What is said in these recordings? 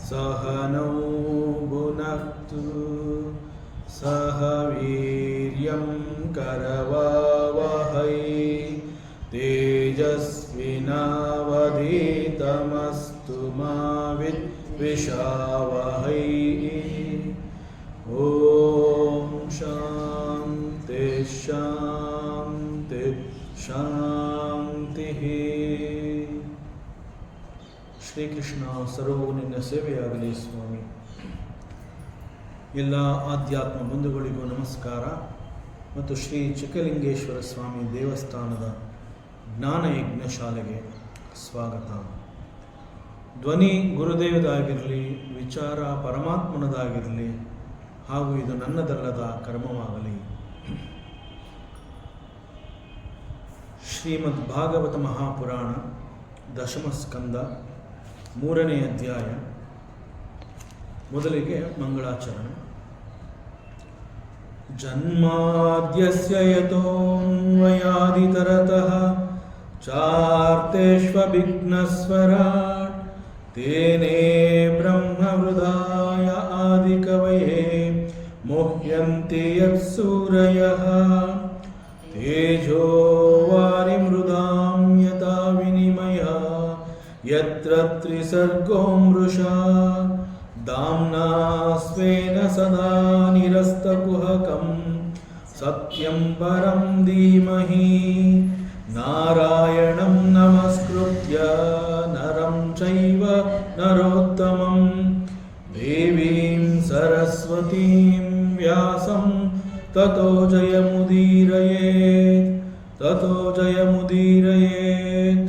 सहनौ भुनक्तु सह वीर्यं करवावहै तेजस्विनावधीतमस्तु मा विद्विषावहै। ॐ शान्ति शान्ति शान्तिः। ಶ್ರೀಕೃಷ್ಣ ಸರ್ವವು ನಿನ್ನ ಸೇವೆಯಾಗಲಿ ಸ್ವಾಮಿ. ಎಲ್ಲ ಆಧ್ಯಾತ್ಮ ಬಂಧುಗಳಿಗೂ ನಮಸ್ಕಾರ ಮತ್ತು ಶ್ರೀ ಚಿಕ್ಕಲಿಂಗೇಶ್ವರ ಸ್ವಾಮಿ ದೇವಸ್ಥಾನದ ಜ್ಞಾನಯಜ್ಞ ಶಾಲೆಗೆ ಸ್ವಾಗತ. ಧ್ವನಿ ಗುರುದೇವದಾಗಿರಲಿ, ವಿಚಾರ ಪರಮಾತ್ಮನದಾಗಿರಲಿ, ಹಾಗೂ ಇದು ನನ್ನದಲ್ಲದ ಕರ್ಮವಾಗಲಿ. ಶ್ರೀಮದ್ ಭಾಗವತ ಮಹಾಪುರಾಣ ದಶಮ ಸ್ಕಂದ 3ನೇ ಅಧ್ಯಾಯ. ಮೊದಲಿಗೆ ಮಂಗಳಾಚರಣೆ. ಜನ್ಮಾದ್ಯಸ್ಯ ಯತೋನ್ವಯಾದಿತರತಃ ಚಾರ್ತೇಷ್ವಭಿಘ್ನಸ್ವರಾಟ್ ತೇನೇ ಬ್ರಹ್ಮಹೃದಾಯ ಆದಿಕವಯೇ ಮುಹ್ಯಂತಿ ಯತ್ಸೂರಯಃ ತೇಜೋ ವಾರಿಮೃದಾಂ ಯಥಾ ವಿನಿಮಯಃ ಯತ್ರ ತ್ರಿಸರ್ಗೋ ಮೃಷಾ ಧಾಮ್ನಾ ಸ್ವೇನ ಸದಾ ನಿರಸ್ತಕುಹಕಂ ಸತ್ಯಂ ಪರಂ ಧೀಮಹಿ. ನಾರಾಯಣಂ ನಮಸ್ಕೃತ್ಯ ನರಂ ಚೈವ ನರೋತ್ತಮಂ ದೇವೀಂ ಸರಸ್ವತೀಂ ವ್ಯಾಸಂ ತತೋ ಜಯಮುದೀರಯೇತ್ ತತೋ ಜಯಮುದೀರಯೇತ್.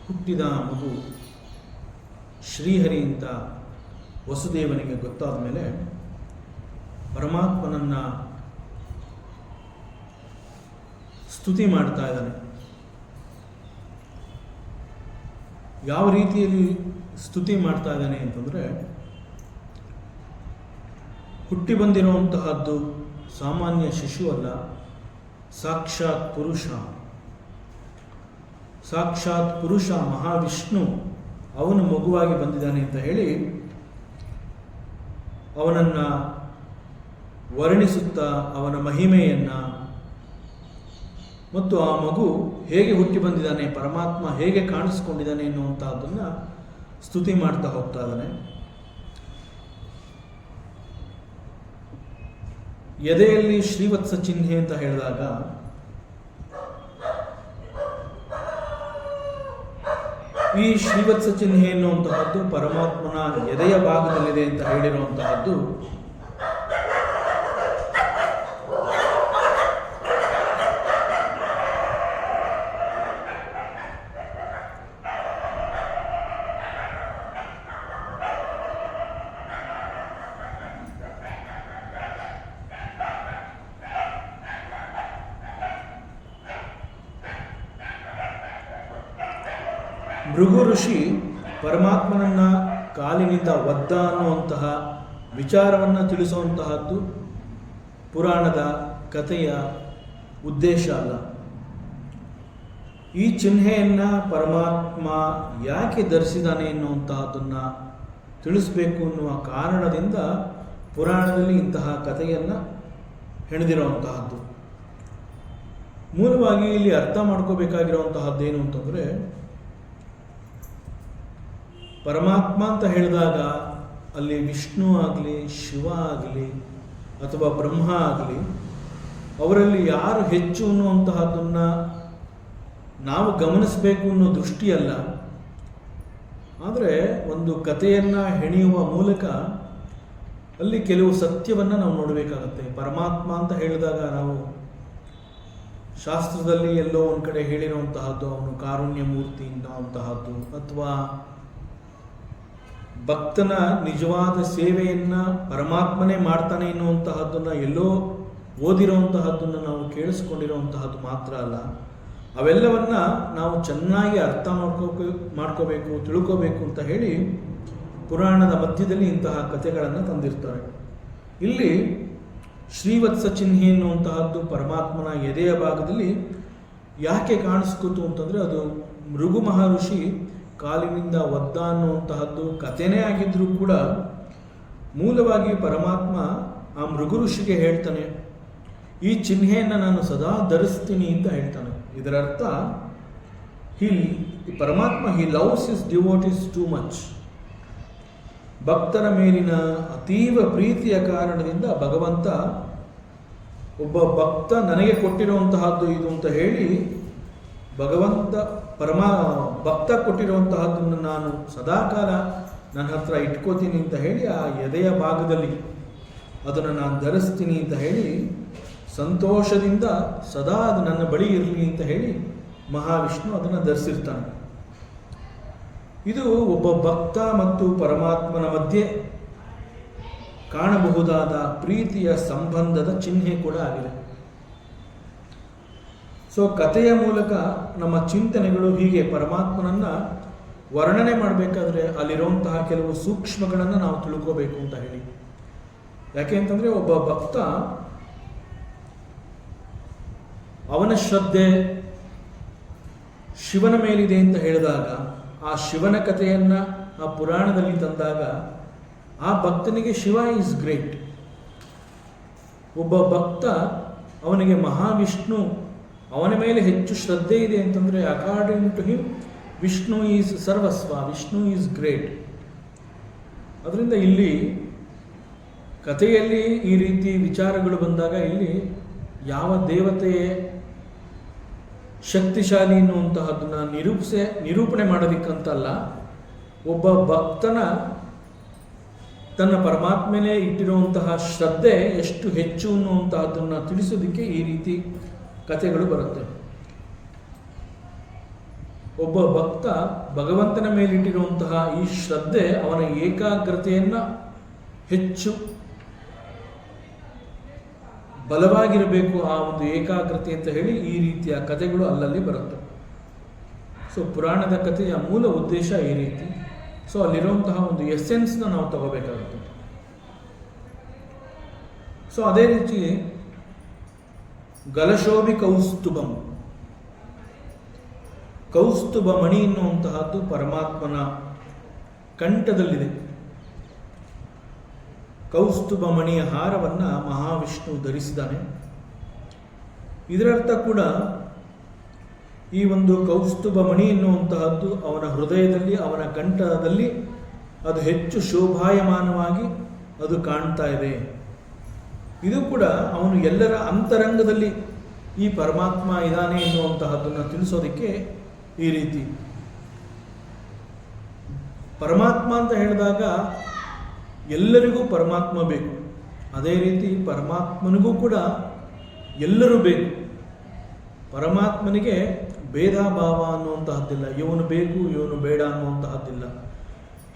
ಹುಟ್ಟಿದ ಮಗು ಶ್ರೀಹರಿ ಅಂತ ವಸುದೇವನಿಗೆ ಗೊತ್ತಾದ ಮೇಲೆ ಪರಮಾತ್ಮನನ್ನು ಸ್ತುತಿ ಮಾಡ್ತಾ ಇದ್ದಾನೆ. ಯಾವ ರೀತಿಯಲ್ಲಿ ಸ್ತುತಿ ಮಾಡ್ತಾ ಇದ್ದಾನೆ ಅಂತಂದರೆ, ಹುಟ್ಟಿ ಬಂದಿರುವಂತಹದ್ದು ಸಾಮಾನ್ಯ ಶಿಶು ಅಲ್ಲ, ಸಾಕ್ಷಾತ್ ಪುರುಷ. ಸಾಕ್ಷಾತ್ ಪುರುಷ ಮಹಾವಿಷ್ಣು ಅವನು ಮಗುವಾಗಿ ಬಂದಿದ್ದಾನೆ ಅಂತ ಹೇಳಿ ಅವನನ್ನು ವರ್ಣಿಸುತ್ತಾ ಅವನ ಮಹಿಮೆಯನ್ನು ಮತ್ತು ಆ ಮಗು ಹೇಗೆ ಹುಟ್ಟಿ ಬಂದಿದ್ದಾನೆ, ಪರಮಾತ್ಮ ಹೇಗೆ ಕಾಣಿಸ್ಕೊಂಡಿದ್ದಾನೆ ಎನ್ನುವಂಥದ್ದನ್ನು ಸ್ತುತಿ ಮಾಡ್ತಾ ಹೋಗ್ತಾ ಇದ್ದಾನೆ. ಎದೆಯಲ್ಲಿ ಶ್ರೀವತ್ಸ ಚಿಹ್ನೆ ಅಂತ ಹೇಳಿದಾಗ ಈ ಶ್ರೀವತ್ಸ ಚಿಹ್ನೆ ಎನ್ನುವಂತಹದ್ದು ಪರಮಾತ್ಮನ ಎದೆಯ ಭಾಗದಲ್ಲಿದೆ ಅಂತ ಹೇಳಿರುವಂತಹದ್ದು ಭೃಗು ಋಷಿ ಪರಮಾತ್ಮನನ್ನ ಕಾಲಿನಿಂದ ಒದ್ದ ಅನ್ನುವಂತಹ ವಿಚಾರವನ್ನು ತಿಳಿಸುವಂತಹದ್ದು ಪುರಾಣದ ಕಥೆಯ ಉದ್ದೇಶ ಅಲ್ಲ. ಈ ಚಿಹ್ನೆಯನ್ನು ಪರಮಾತ್ಮ ಯಾಕೆ ಧರಿಸಿದಾನೆ ಎನ್ನುವಂತಹದ್ದನ್ನು ತಿಳಿಸಬೇಕು ಅನ್ನುವ ಕಾರಣದಿಂದ ಪುರಾಣದಲ್ಲಿ ಇಂತಹ ಕಥೆಯನ್ನು ಹೆಣೆದಿರುವಂತಹದ್ದು. ಮೂಲವಾಗಿ ಇಲ್ಲಿ ಅರ್ಥ ಮಾಡ್ಕೋಬೇಕಾಗಿರುವಂತಹದ್ದೇನು ಅಂತಂದರೆ, ಪರಮಾತ್ಮ ಅಂತ ಹೇಳಿದಾಗ ಅಲ್ಲಿ ವಿಷ್ಣು ಆಗಲಿ, ಶಿವ ಆಗಲಿ ಅಥವಾ ಬ್ರಹ್ಮ ಆಗಲಿ ಅವರಲ್ಲಿ ಯಾರು ಹೆಚ್ಚು ಅನ್ನುವಂತಹದ್ದನ್ನು ನಾವು ಗಮನಿಸಬೇಕು ಅನ್ನೋ ದೃಷ್ಟಿಯಲ್ಲ. ಆದರೆ ಒಂದು ಕಥೆಯನ್ನು ಹೆಣೆಯುವ ಮೂಲಕ ಅಲ್ಲಿ ಕೆಲವು ಸತ್ಯವನ್ನು ನಾವು ನೋಡಬೇಕಾಗತ್ತೆ. ಪರಮಾತ್ಮ ಅಂತ ಹೇಳಿದಾಗ ನಾವು ಶಾಸ್ತ್ರದಲ್ಲಿ ಎಲ್ಲೋ ಒಂದು ಕಡೆ ಹೇಳಿರುವಂತಹದ್ದು ಅವನು ಕಾರುಣ್ಯ ಮೂರ್ತಿ ಅನ್ನುವಂತಹದ್ದು, ಅಥವಾ ಭಕ್ತನ ನಿಜವಾದ ಸೇವೆಯನ್ನು ಪರಮಾತ್ಮನೇ ಮಾಡ್ತಾನೆ ಎನ್ನುವಂತಹದ್ದನ್ನು ಎಲ್ಲೋ ಓದಿರುವಂತಹದ್ದನ್ನು ನಾವು ಕೇಳಿಸ್ಕೊಂಡಿರುವಂತಹದ್ದು ಮಾತ್ರ ಅಲ್ಲ, ಅವೆಲ್ಲವನ್ನ ನಾವು ಚೆನ್ನಾಗಿ ಅರ್ಥ ಮಾಡ್ಕೋಬೇಕು, ತಿಳ್ಕೋಬೇಕು ಅಂತ ಹೇಳಿ ಪುರಾಣದ ಮಧ್ಯದಲ್ಲಿ ಇಂತಹ ಕಥೆಗಳನ್ನು ತಂದಿರ್ತಾರೆ. ಇಲ್ಲಿ ಶ್ರೀವತ್ಸ ಚಿಹ್ನೆ ಎನ್ನುವಂತಹದ್ದು ಪರಮಾತ್ಮನ ಎದೆಯ ಭಾಗದಲ್ಲಿ ಯಾಕೆ ಕಾಣಿಸ್ಕೊತು ಅಂತಂದರೆ, ಅದು ಭೃಗು ಮಹರ್ಷಿ ಕಾಲಿನಿಂದ ಒದ್ದ ಅನ್ನುವಂತಹದ್ದು ಕಥೆನೇ ಆಗಿದ್ರೂ ಕೂಡ ಮೂಲವಾಗಿ ಪರಮಾತ್ಮ ಆ ಭೃಗು ಋಷಿಗೆ ಹೇಳ್ತಾನೆ, ಈ ಚಿಹ್ನೆಯನ್ನು ನಾನು ಸದಾ ಧರಿಸ್ತೀನಿ ಅಂತ ಹೇಳ್ತಾನೆ. ಇದರ ಅರ್ಥ ಪರಮಾತ್ಮ loves his devotees too much. ಭಕ್ತರ ಮೇಲಿನ ಅತೀವ ಪ್ರೀತಿಯ ಕಾರಣದಿಂದ ಭಗವಂತ ಒಬ್ಬ ಭಕ್ತ ನನಗೆ ಕೊಟ್ಟಿರುವಂತಹದ್ದು ಇದು ಅಂತ ಹೇಳಿ ಭಗವಂತ ಭಕ್ತ ಕೊಟ್ಟಿರುವಂತಹದ್ದನ್ನು ನಾನು ಸದಾಕಾಲ ನನ್ನ ಹತ್ರ ಇಟ್ಕೋತೀನಿ ಅಂತ ಹೇಳಿ ಆ ಎದೆಯ ಭಾಗದಲ್ಲಿ ಅದನ್ನು ನಾನು ಧರಿಸ್ತೀನಿ ಅಂತ ಹೇಳಿ ಸಂತೋಷದಿಂದ ಸದಾ ಅದು ನನ್ನ ಬಳಿ ಇರಲಿ ಅಂತ ಹೇಳಿ ಮಹಾವಿಷ್ಣು ಅದನ್ನು ಧರಿಸಿರ್ತಾನೆ. ಇದು ಒಬ್ಬ ಭಕ್ತ ಮತ್ತು ಪರಮಾತ್ಮನ ಮಧ್ಯೆ ಕಾಣಬಹುದಾದ ಪ್ರೀತಿಯ ಸಂಬಂಧದ ಚಿಹ್ನೆ ಕೂಡ ಆಗಿದೆ. ಸೊ ಕಥೆಯ ಮೂಲಕ ನಮ್ಮ ಚಿಂತನೆಗಳು ಹೀಗೆ ಪರಮಾತ್ಮನನ್ನ ವರ್ಣನೆ ಮಾಡಬೇಕಾದ್ರೆ ಅಲ್ಲಿರುವಂತಹ ಕೆಲವು ಸೂಕ್ಷ್ಮಗಳನ್ನು ನಾವು ತಿಳ್ಕೋಬೇಕು ಅಂತ ಹೇಳಿ. ಯಾಕೆ ಅಂತಂದರೆ ಒಬ್ಬ ಭಕ್ತ ಅವನ ಶ್ರದ್ಧೆ ಶಿವನ ಮೇಲಿದೆ ಅಂತ ಹೇಳಿದಾಗ, ಆ ಶಿವನ ಕಥೆಯನ್ನು ಆ ಪುರಾಣದಲ್ಲಿ ತಂದಾಗ ಆ ಭಕ್ತನಿಗೆ ಶಿವ ಈಸ್ ಗ್ರೇಟ್. ಒಬ್ಬ ಭಕ್ತ ಅವನಿಗೆ ಮಹಾವಿಷ್ಣು ಅವನ ಮೇಲೆ ಹೆಚ್ಚು ಶ್ರದ್ಧೆ ಇದೆ ಅಂತಂದರೆ according to him Vishnu is ಸರ್ವಸ್ವ, ವಿಷ್ಣು ಈಸ್ ಗ್ರೇಟ್. ಅದರಿಂದ ಇಲ್ಲಿ ಕಥೆಯಲ್ಲಿ ಈ ರೀತಿ ವಿಚಾರಗಳು ಬಂದಾಗ ಇಲ್ಲಿ ಯಾವ ದೇವತೆಯೇ ಶಕ್ತಿಶಾಲಿ ಎನ್ನುವಂತಹದ್ದನ್ನು ನಿರೂಪಣೆ ಮಾಡೋದಕ್ಕಂತಲ್ಲ, ಒಬ್ಬ ಭಕ್ತನ ತನ್ನ ಪರಮಾತ್ಮನೇ ಇಟ್ಟಿರುವಂತಹ ಶ್ರದ್ಧೆ ಎಷ್ಟು ಹೆಚ್ಚು ಅನ್ನುವಂತಹದ್ದನ್ನು ತಿಳಿಸೋದಕ್ಕೆ ಈ ರೀತಿ ಕಥೆಗಳು ಬರುತ್ತೆ. ಒಬ್ಬ ಭಕ್ತ ಭಗವಂತನ ಮೇಲಿಟ್ಟಿರುವಂತಹ ಈ ಶ್ರದ್ಧೆ ಅವನ ಏಕಾಗ್ರತೆಯನ್ನು ಹೆಚ್ಚು ಬಲವಾಗಿರಬೇಕು, ಆ ಒಂದು ಏಕಾಗ್ರತೆ ಅಂತ ಹೇಳಿ ಈ ರೀತಿಯ ಕಥೆಗಳು ಅಲ್ಲಲ್ಲಿ ಬರುತ್ತೆ. ಸೊ ಪುರಾಣದ ಕಥೆಯ ಮೂಲ ಉದ್ದೇಶ ಈ ರೀತಿ. ಸೊ ಅಲ್ಲಿರುವಂತಹ ಒಂದು ಎಸೆನ್ಸ್ನ ನಾವು ತಗೋಬೇಕಾಗುತ್ತೆ. ಸೊ ಅದೇ ರೀತಿ ಗಲಶೋಭಿ ಕೌಸ್ತುಭಂ, ಕೌಸ್ತುಭ ಮಣಿ ಎನ್ನುವಂತಹದ್ದು ಪರಮಾತ್ಮನ ಕಂಠದಲ್ಲಿದೆ. ಕೌಸ್ತುಭ ಮಣಿಯ ಹಾರವನ್ನು ಮಹಾವಿಷ್ಣು ಧರಿಸಿದ್ದಾನೆ. ಇದರರ್ಥ ಕೂಡ ಈ ಒಂದು ಕೌಸ್ತುಭ ಮಣಿ ಎನ್ನುವಂತಹದ್ದು ಅವನ ಹೃದಯದಲ್ಲಿ, ಅವನ ಕಂಠದಲ್ಲಿ ಅದು ಹೆಚ್ಚು ಶೋಭಾಯಮಾನವಾಗಿ ಅದು ಕಾಣ್ತಾ ಇದೆ. ಇದು ಕೂಡ ಅವನು ಎಲ್ಲರ ಅಂತರಂಗದಲ್ಲಿ ಈ ಪರಮಾತ್ಮ ಇದ್ದಾನೆ ಎನ್ನುವಂತಹದ್ದನ್ನು ತಿಳಿಸೋದಕ್ಕೆ ಈ ರೀತಿ. ಪರಮಾತ್ಮ ಅಂತ ಹೇಳಿದಾಗ ಎಲ್ಲರಿಗೂ ಪರಮಾತ್ಮ ಬೇಕು, ಅದೇ ರೀತಿ ಪರಮಾತ್ಮನಿಗೂ ಕೂಡ ಎಲ್ಲರೂ ಬೇಕು. ಪರಮಾತ್ಮನಿಗೆ ಭೇದ ಭಾವ ಅನ್ನುವಂತಹದ್ದಿಲ್ಲ, ಇವನು ಬೇಕು ಇವನು ಬೇಡ ಅನ್ನುವಂತಹದ್ದಿಲ್ಲ.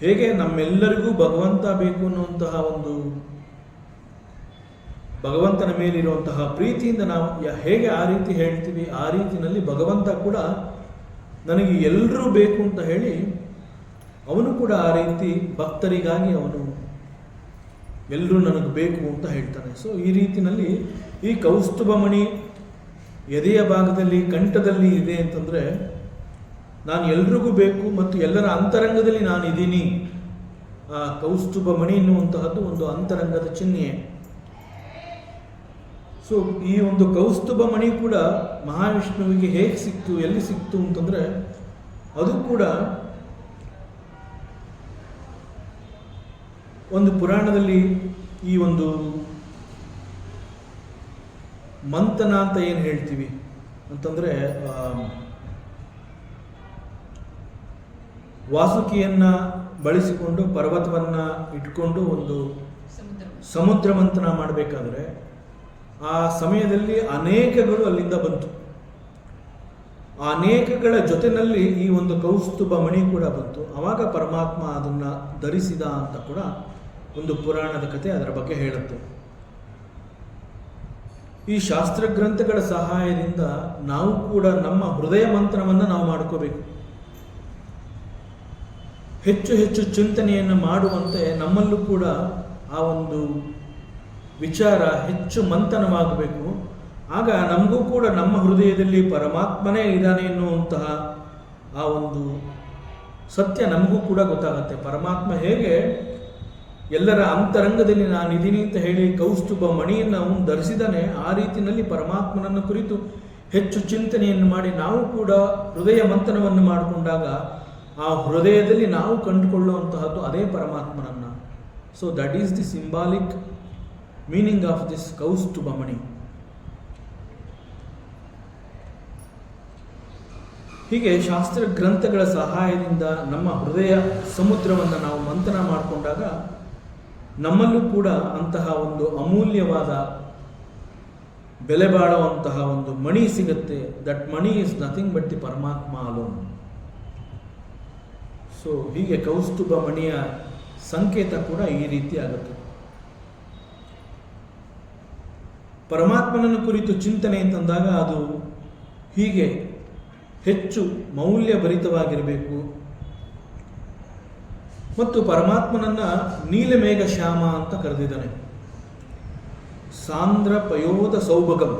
ಹೇಗೆ ನಮ್ಮೆಲ್ಲರಿಗೂ ಭಗವಂತ ಬೇಕು ಅನ್ನುವಂತಹ ಒಂದು ಭಗವಂತನ ಮೇಲಿರುವಂತಹ ಪ್ರೀತಿಯಿಂದ ನಾವು ಹೇಗೆ ಆ ರೀತಿ ಹೇಳ್ತೀವಿ, ಆ ರೀತಿಯಲ್ಲಿ ಭಗವಂತ ಕೂಡ ನನಗೆ ಎಲ್ಲರೂ ಬೇಕು ಅಂತ ಹೇಳಿ ಅವನು ಕೂಡ ಆ ರೀತಿ ಭಕ್ತರಿಗಾಗಿ ಅವನು ಎಲ್ಲರೂ ನನಗೆ ಬೇಕು ಅಂತ ಹೇಳ್ತಾನೆ. ಸೊ ಈ ರೀತಿಯಲ್ಲಿ ಈ ಕೌಸ್ತುಭ ಮಣಿ ಎದೆಯ ಭಾಗದಲ್ಲಿ ಕಂಠದಲ್ಲಿ ಇದೆ ಅಂತಂದರೆ ನಾನು ಎಲ್ರಿಗೂ ಬೇಕು ಮತ್ತು ಎಲ್ಲರ ಅಂತರಂಗದಲ್ಲಿ ನಾನು ಇದ್ದೀನಿ. ಆ ಕೌಸ್ತುಭ ಮಣಿ ಎನ್ನುವಂತಹದ್ದು ಒಂದು ಅಂತರಂಗದ ಚಿಹ್ನೆ. ಸೊ ಈ ಒಂದು ಕೌಸ್ತುಭ ಮಣಿ ಕೂಡ ಮಹಾವಿಷ್ಣುವಿಗೆ ಹೇಗೆ ಸಿಕ್ತು, ಎಲ್ಲಿ ಸಿಕ್ತು ಅಂತಂದರೆ ಅದು ಕೂಡ ಒಂದು ಪುರಾಣದಲ್ಲಿ ಈ ಒಂದು ಮಂಥನ ಅಂತ ಏನು ಹೇಳ್ತೀವಿ ಅಂತಂದರೆ, ವಾಸುಕಿಯನ್ನು ಬಳಸಿಕೊಂಡು ಪರ್ವತವನ್ನು ಇಟ್ಕೊಂಡು ಒಂದು ಸಮುದ್ರ ಮಂಥನ ಮಾಡಬೇಕಾದ್ರೆ ಆ ಸಮಯದಲ್ಲಿ ಅನೇಕಗಳು ಅಲ್ಲಿಂದ ಬಂತು. ಆ ಅನೇಕಗಳ ಜೊತೆಯಲ್ಲಿ ಈ ಒಂದು ಕೌಸ್ತುಭ ಮಣಿ ಕೂಡ ಬಂತು. ಆವಾಗ ಪರಮಾತ್ಮ ಅದನ್ನು ಧರಿಸಿದ ಅಂತ ಕೂಡ ಒಂದು ಪುರಾಣದ ಕಥೆ ಅದರ ಬಗ್ಗೆ ಹೇಳುತ್ತೆ. ಈ ಶಾಸ್ತ್ರ ಗ್ರಂಥಗಳ ಸಹಾಯದಿಂದ ನಾವು ಕೂಡ ನಮ್ಮ ಹೃದಯ ಮಂಥನವನ್ನು ನಾವು ಮಾಡ್ಕೋಬೇಕು. ಹೆಚ್ಚು ಹೆಚ್ಚು ಚಿಂತನೆಯನ್ನು ಮಾಡುವಂತೆ ನಮ್ಮಲ್ಲೂ ಕೂಡ ಆ ಒಂದು ವಿಚಾರ ಹೆಚ್ಚು ಮಂಥನವಾಗಬೇಕು. ಆಗ ನಮಗೂ ಕೂಡ ನಮ್ಮ ಹೃದಯದಲ್ಲಿ ಪರಮಾತ್ಮನೇ ಇದ್ದಾನೆ ಎನ್ನುವಂತಹ ಆ ಒಂದು ಸತ್ಯ ನಮಗೂ ಕೂಡ ಗೊತ್ತಾಗುತ್ತೆ. ಪರಮಾತ್ಮ ಹೇಗೆ ಎಲ್ಲರ ಅಂತರಂಗದಲ್ಲಿ ನಾನಿದ್ದೀನಿ ಅಂತ ಹೇಳಿ ಕೌಸ್ತುಭ ಮಣಿಯನ್ನು ಅವನು ಧರಿಸಿದಾನೆ, ಆ ರೀತಿಯಲ್ಲಿ ಪರಮಾತ್ಮನನ್ನು ಕುರಿತು ಹೆಚ್ಚು ಚಿಂತನೆಯನ್ನು ಮಾಡಿ ನಾವು ಕೂಡ ಹೃದಯ ಮಂಥನವನ್ನು ಮಾಡಿಕೊಂಡಾಗ ಆ ಹೃದಯದಲ್ಲಿ ನಾವು ಕಂಡುಕೊಳ್ಳುವಂತಹದ್ದು ಅದೇ ಪರಮಾತ್ಮನನ್ನು. So that is the symbolic meaning of this Kaustubha ಮಣಿ. ಹೀಗೆ ಶಾಸ್ತ್ರ ಗ್ರಂಥಗಳ ಸಹಾಯದಿಂದ ನಮ್ಮ ಹೃದಯ ಸಮುದ್ರವನ್ನು ನಾವು ಮಂಥನ ಮಾಡಿಕೊಂಡಾಗ ನಮ್ಮಲ್ಲೂ ಕೂಡ ಅಂತಹ ಒಂದು ಅಮೂಲ್ಯವಾದ ಬೆಲೆ ಬಾಳುವಂತಹ ಒಂದು ಮಣಿ ಸಿಗುತ್ತೆ. That Mani is nothing but the ಪರಮಾತ್ಮ ಅಲೋನ್. ಸೊ ಹೀಗೆ ಕೌಸ್ತುಭ ಮಣಿಯ ಸಂಕೇತ ಕೂಡ ಈ ರೀತಿ ಆಗುತ್ತೆ. ಪರಮಾತ್ಮನನ್ನು ಕುರಿತು ಚಿಂತನೆ ಅಂತಂದಾಗ ಅದು ಹೀಗೆ ಹೆಚ್ಚು ಮೌಲ್ಯಭರಿತವಾಗಿರಬೇಕು. ಮತ್ತು ಪರಮಾತ್ಮನನ್ನ ನೀಲಮೇಘ ಶ್ಯಾಮ ಅಂತ ಕರೆದಿದ್ದಾನೆ. ಸಾಂದ್ರ ಪಯೋಧ ಸೌಭಗಂ.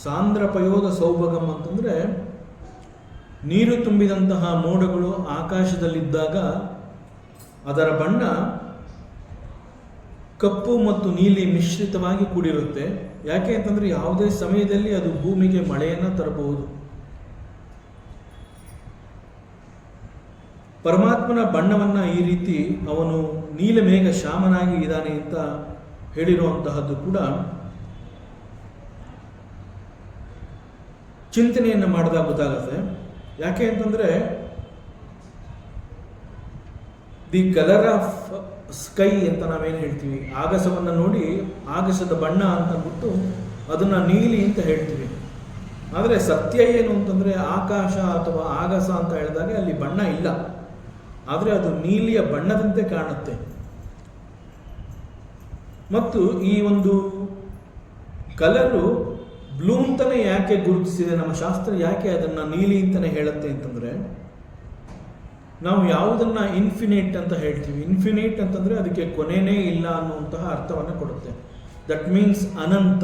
ಸಾಂದ್ರ ಪಯೋಧ ಸೌಭಗಂ ಅಂತಂದರೆ ನೀರು ತುಂಬಿದಂತಹ ಮೋಡಗಳು ಆಕಾಶದಲ್ಲಿದ್ದಾಗ ಅದರ ಬಣ್ಣ ಕಪ್ಪು ಮತ್ತು ನೀಲಿ ಮಿಶ್ರಿತವಾಗಿ ಕೂಡಿರುತ್ತೆ. ಯಾಕೆ ಅಂತಂದರೆ ಯಾವುದೇ ಸಮಯದಲ್ಲಿ ಅದು ಭೂಮಿಗೆ ಮಳೆಯನ್ನು ತರಬಹುದು. ಪರಮಾತ್ಮನ ಬಣ್ಣವನ್ನು ಈ ರೀತಿ ಅವನು ನೀಲಮೇಘ ಶ್ಯಾಮನಾಗಿ ಇದ್ದಾನೆ ಅಂತ ಹೇಳಿರುವಂತಹದ್ದು ಕೂಡ ಚಿಂತನೆಯನ್ನು ಮಾಡಿದಾಗ ಗೊತ್ತಾಗುತ್ತೆ. ಯಾಕೆ ಅಂತಂದರೆ ದಿ ಕಲರ್ ಆಫ್ ಸ್ಕೈ ಅಂತ ನಾವೇನು ಹೇಳ್ತೀವಿ, ಆಗಸವನ್ನು ನೋಡಿ ಆಗಸದ ಬಣ್ಣ ಅಂತ ಅಂದ್ಬಿಟ್ಟು ಅದನ್ನು ನೀಲಿ ಅಂತ ಹೇಳ್ತೀವಿ. ಆದರೆ ಸತ್ಯ ಏನು ಅಂತಂದರೆ ಆಕಾಶ ಅಥವಾ ಆಗಸ ಅಂತ ಹೇಳಿದಾಗ ಅಲ್ಲಿ ಬಣ್ಣ ಇಲ್ಲ, ಆದರೆ ಅದು ನೀಲಿಯ ಬಣ್ಣದಂತೆ ಕಾಣುತ್ತೆ. ಮತ್ತು ಈ ಒಂದು ಕಲರು ಬ್ಲೂ ಅಂತಲೇ ಯಾಕೆ ಗುರುತಿಸಿದೆ ನಮ್ಮ ಶಾಸ್ತ್ರ, ಯಾಕೆ ಅದನ್ನು ನೀಲಿ ಅಂತಲೇ ಹೇಳುತ್ತೆ ಅಂತಂದರೆ, ನಾವು ಯಾವುದನ್ನು ಇನ್ಫಿನಿಟ್ ಅಂತ ಹೇಳ್ತೀವಿ, ಇನ್ಫಿನಿಟ್ ಅಂತಂದರೆ ಅದಕ್ಕೆ ಕೊನೆಯೇ ಇಲ್ಲ ಅನ್ನುವಂತಹ ಅರ್ಥವನ್ನು ಕೊಡುತ್ತೆ. ದಟ್ ಮೀನ್ಸ್ ಅನಂತ.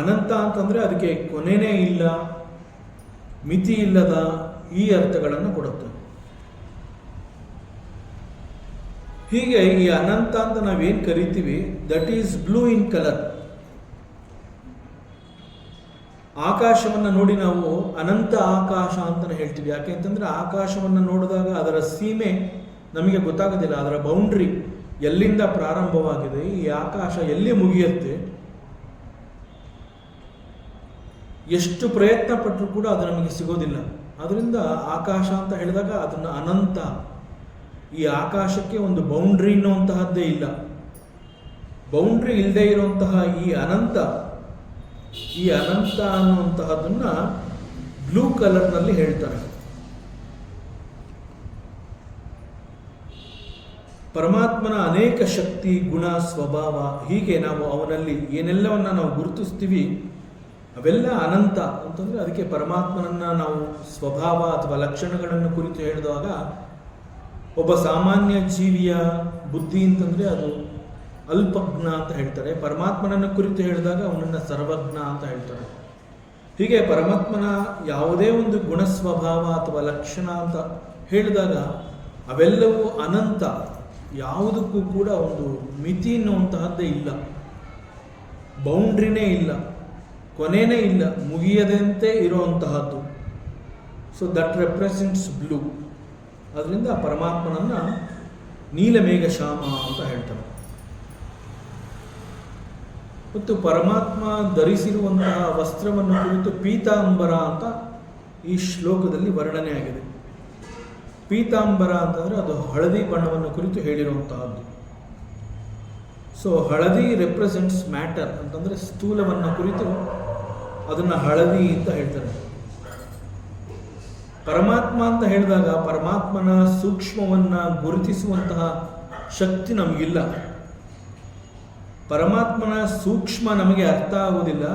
ಅನಂತ ಅಂತಂದರೆ ಅದಕ್ಕೆ ಕೊನೆಯೇ ಇಲ್ಲ, ಮಿತಿ ಇಲ್ಲದ, ಈ ಅರ್ಥಗಳನ್ನು ಕೊಡುತ್ತೆ. ಹೀಗೆ ಈ ಅನಂತ ಅಂತ ನಾವೇನು ಕರಿತೀವಿ, that is blue in colour. ಆಕಾಶವನ್ನು ನೋಡಿ ನಾವು ಅನಂತ ಆಕಾಶ ಅಂತಲೇ ಹೇಳ್ತೀವಿ. ಯಾಕೆ ಅಂತಂದರೆ ಆಕಾಶವನ್ನು ನೋಡಿದಾಗ ಅದರ ಸೀಮೆ ನಮಗೆ ಗೊತ್ತಾಗೋದಿಲ್ಲ, ಅದರ ಬೌಂಡ್ರಿ ಎಲ್ಲಿಂದ ಪ್ರಾರಂಭವಾಗಿದೆ, ಈ ಆಕಾಶ ಎಲ್ಲಿ ಮುಗಿಯುತ್ತೆ, ಎಷ್ಟು ಪ್ರಯತ್ನ ಪಟ್ಟರೂ ಕೂಡ ಅದು ನಮಗೆ ಸಿಗೋದಿಲ್ಲ. ಅದರಿಂದ ಆಕಾಶ ಅಂತ ಹೇಳಿದಾಗ ಅದನ್ನು ಅನಂತ, ಈ ಆಕಾಶಕ್ಕೆ ಒಂದು ಬೌಂಡ್ರಿ ಅನ್ನುವಂತಹದ್ದೇ ಇಲ್ಲ. ಬೌಂಡ್ರಿ ಇಲ್ಲದೆ ಇರುವಂತಹ ಈ ಅನಂತ ಅನ್ನುವಂತಹದನ್ನ ಬ್ಲೂ ಕಲರ್ನಲ್ಲಿ ಹೇಳ್ತಾರೆ. ಪರಮಾತ್ಮನ ಅನೇಕ ಶಕ್ತಿ, ಗುಣ, ಸ್ವಭಾವ, ಹೀಗೆ ನಾವು ಅವನಲ್ಲಿ ಏನೆಲ್ಲವನ್ನ ನಾವು ಗುರುತಿಸ್ತೀವಿ ಅವೆಲ್ಲ ಅನಂತ ಅಂತಂದರೆ ಅದಕ್ಕೆ ಪರಮಾತ್ಮನನ್ನ ನಾವು ಸ್ವಭಾವ ಅಥವಾ ಲಕ್ಷಣಗಳನ್ನು ಕುರಿತು ಹೇಳಿದಾಗ ಒಬ್ಬ ಸಾಮಾನ್ಯ ಜೀವಿಯ ಬುದ್ಧಿ ಅಂತಂದರೆ ಅದು ಅಲ್ಪಜ್ಞ ಅಂತ ಹೇಳ್ತಾರೆ. ಪರಮಾತ್ಮನನ್ನು ಕುರಿತು ಹೇಳಿದಾಗ ಅವನನ್ನು ಸರ್ವಜ್ಞ ಅಂತ ಹೇಳ್ತಾರೆ. ಹೀಗೆ ಪರಮಾತ್ಮನ ಯಾವುದೇ ಒಂದು ಗುಣ, ಸ್ವಭಾವ ಅಥವಾ ಲಕ್ಷಣ ಅಂತ ಹೇಳಿದಾಗ ಅವೆಲ್ಲವೂ ಅನಂತ, ಯಾವುದಕ್ಕೂ ಕೂಡ ಒಂದು ಮಿತಿ ಅನ್ನುವಂತಹದ್ದೇ ಇಲ್ಲ, ಬೌಂಡ್ರಿನೇ ಇಲ್ಲ, ಕೊನೆಯೇ ಇಲ್ಲ, ಮುಗಿಯದಂತೆ ಇರುವಂತಹದ್ದು. So that represents blue. ಅದರಿಂದ ಪರಮಾತ್ಮನನ್ನು ನೀಲಮೇಘ ಶ್ಯಾಮ ಅಂತ ಹೇಳ್ತಾರೆ. ಮತ್ತು ಪರಮಾತ್ಮ ಧರಿಸಿರುವಂತಹ ವಸ್ತ್ರವನ್ನು ಕುರಿತು ಪೀತಾಂಬರ ಅಂತ ಈ ಶ್ಲೋಕದಲ್ಲಿ ವರ್ಣನೆ ಆಗಿದೆ. ಪೀತಾಂಬರ ಅಂತಂದರೆ ಅದು ಹಳದಿ ಬಣ್ಣವನ್ನು ಕುರಿತು ಹೇಳಿರುವಂತಹದ್ದು. ಸೊ ಹಳದಿ ರೆಪ್ರೆಸೆಂಟ್ಸ್ ಮ್ಯಾಟರ್ ಅಂತಂದರೆ ಸ್ಥೂಲವನ್ನು ಕುರಿತು ಅದನ್ನು ಹಳದಿ ಅಂತ ಹೇಳ್ತಾರೆ. ಪರಮಾತ್ಮ ಅಂತ ಹೇಳಿದಾಗ ಪರಮಾತ್ಮನ ಸೂಕ್ಷ್ಮವನ್ನು ಗುರುತಿಸುವಂತಹ ಶಕ್ತಿ ನಮಗಿಲ್ಲ. ಪರಮಾತ್ಮನ ಸೂಕ್ಷ್ಮ ನಮಗೆ ಅರ್ಥ ಆಗುವುದಿಲ್ಲ.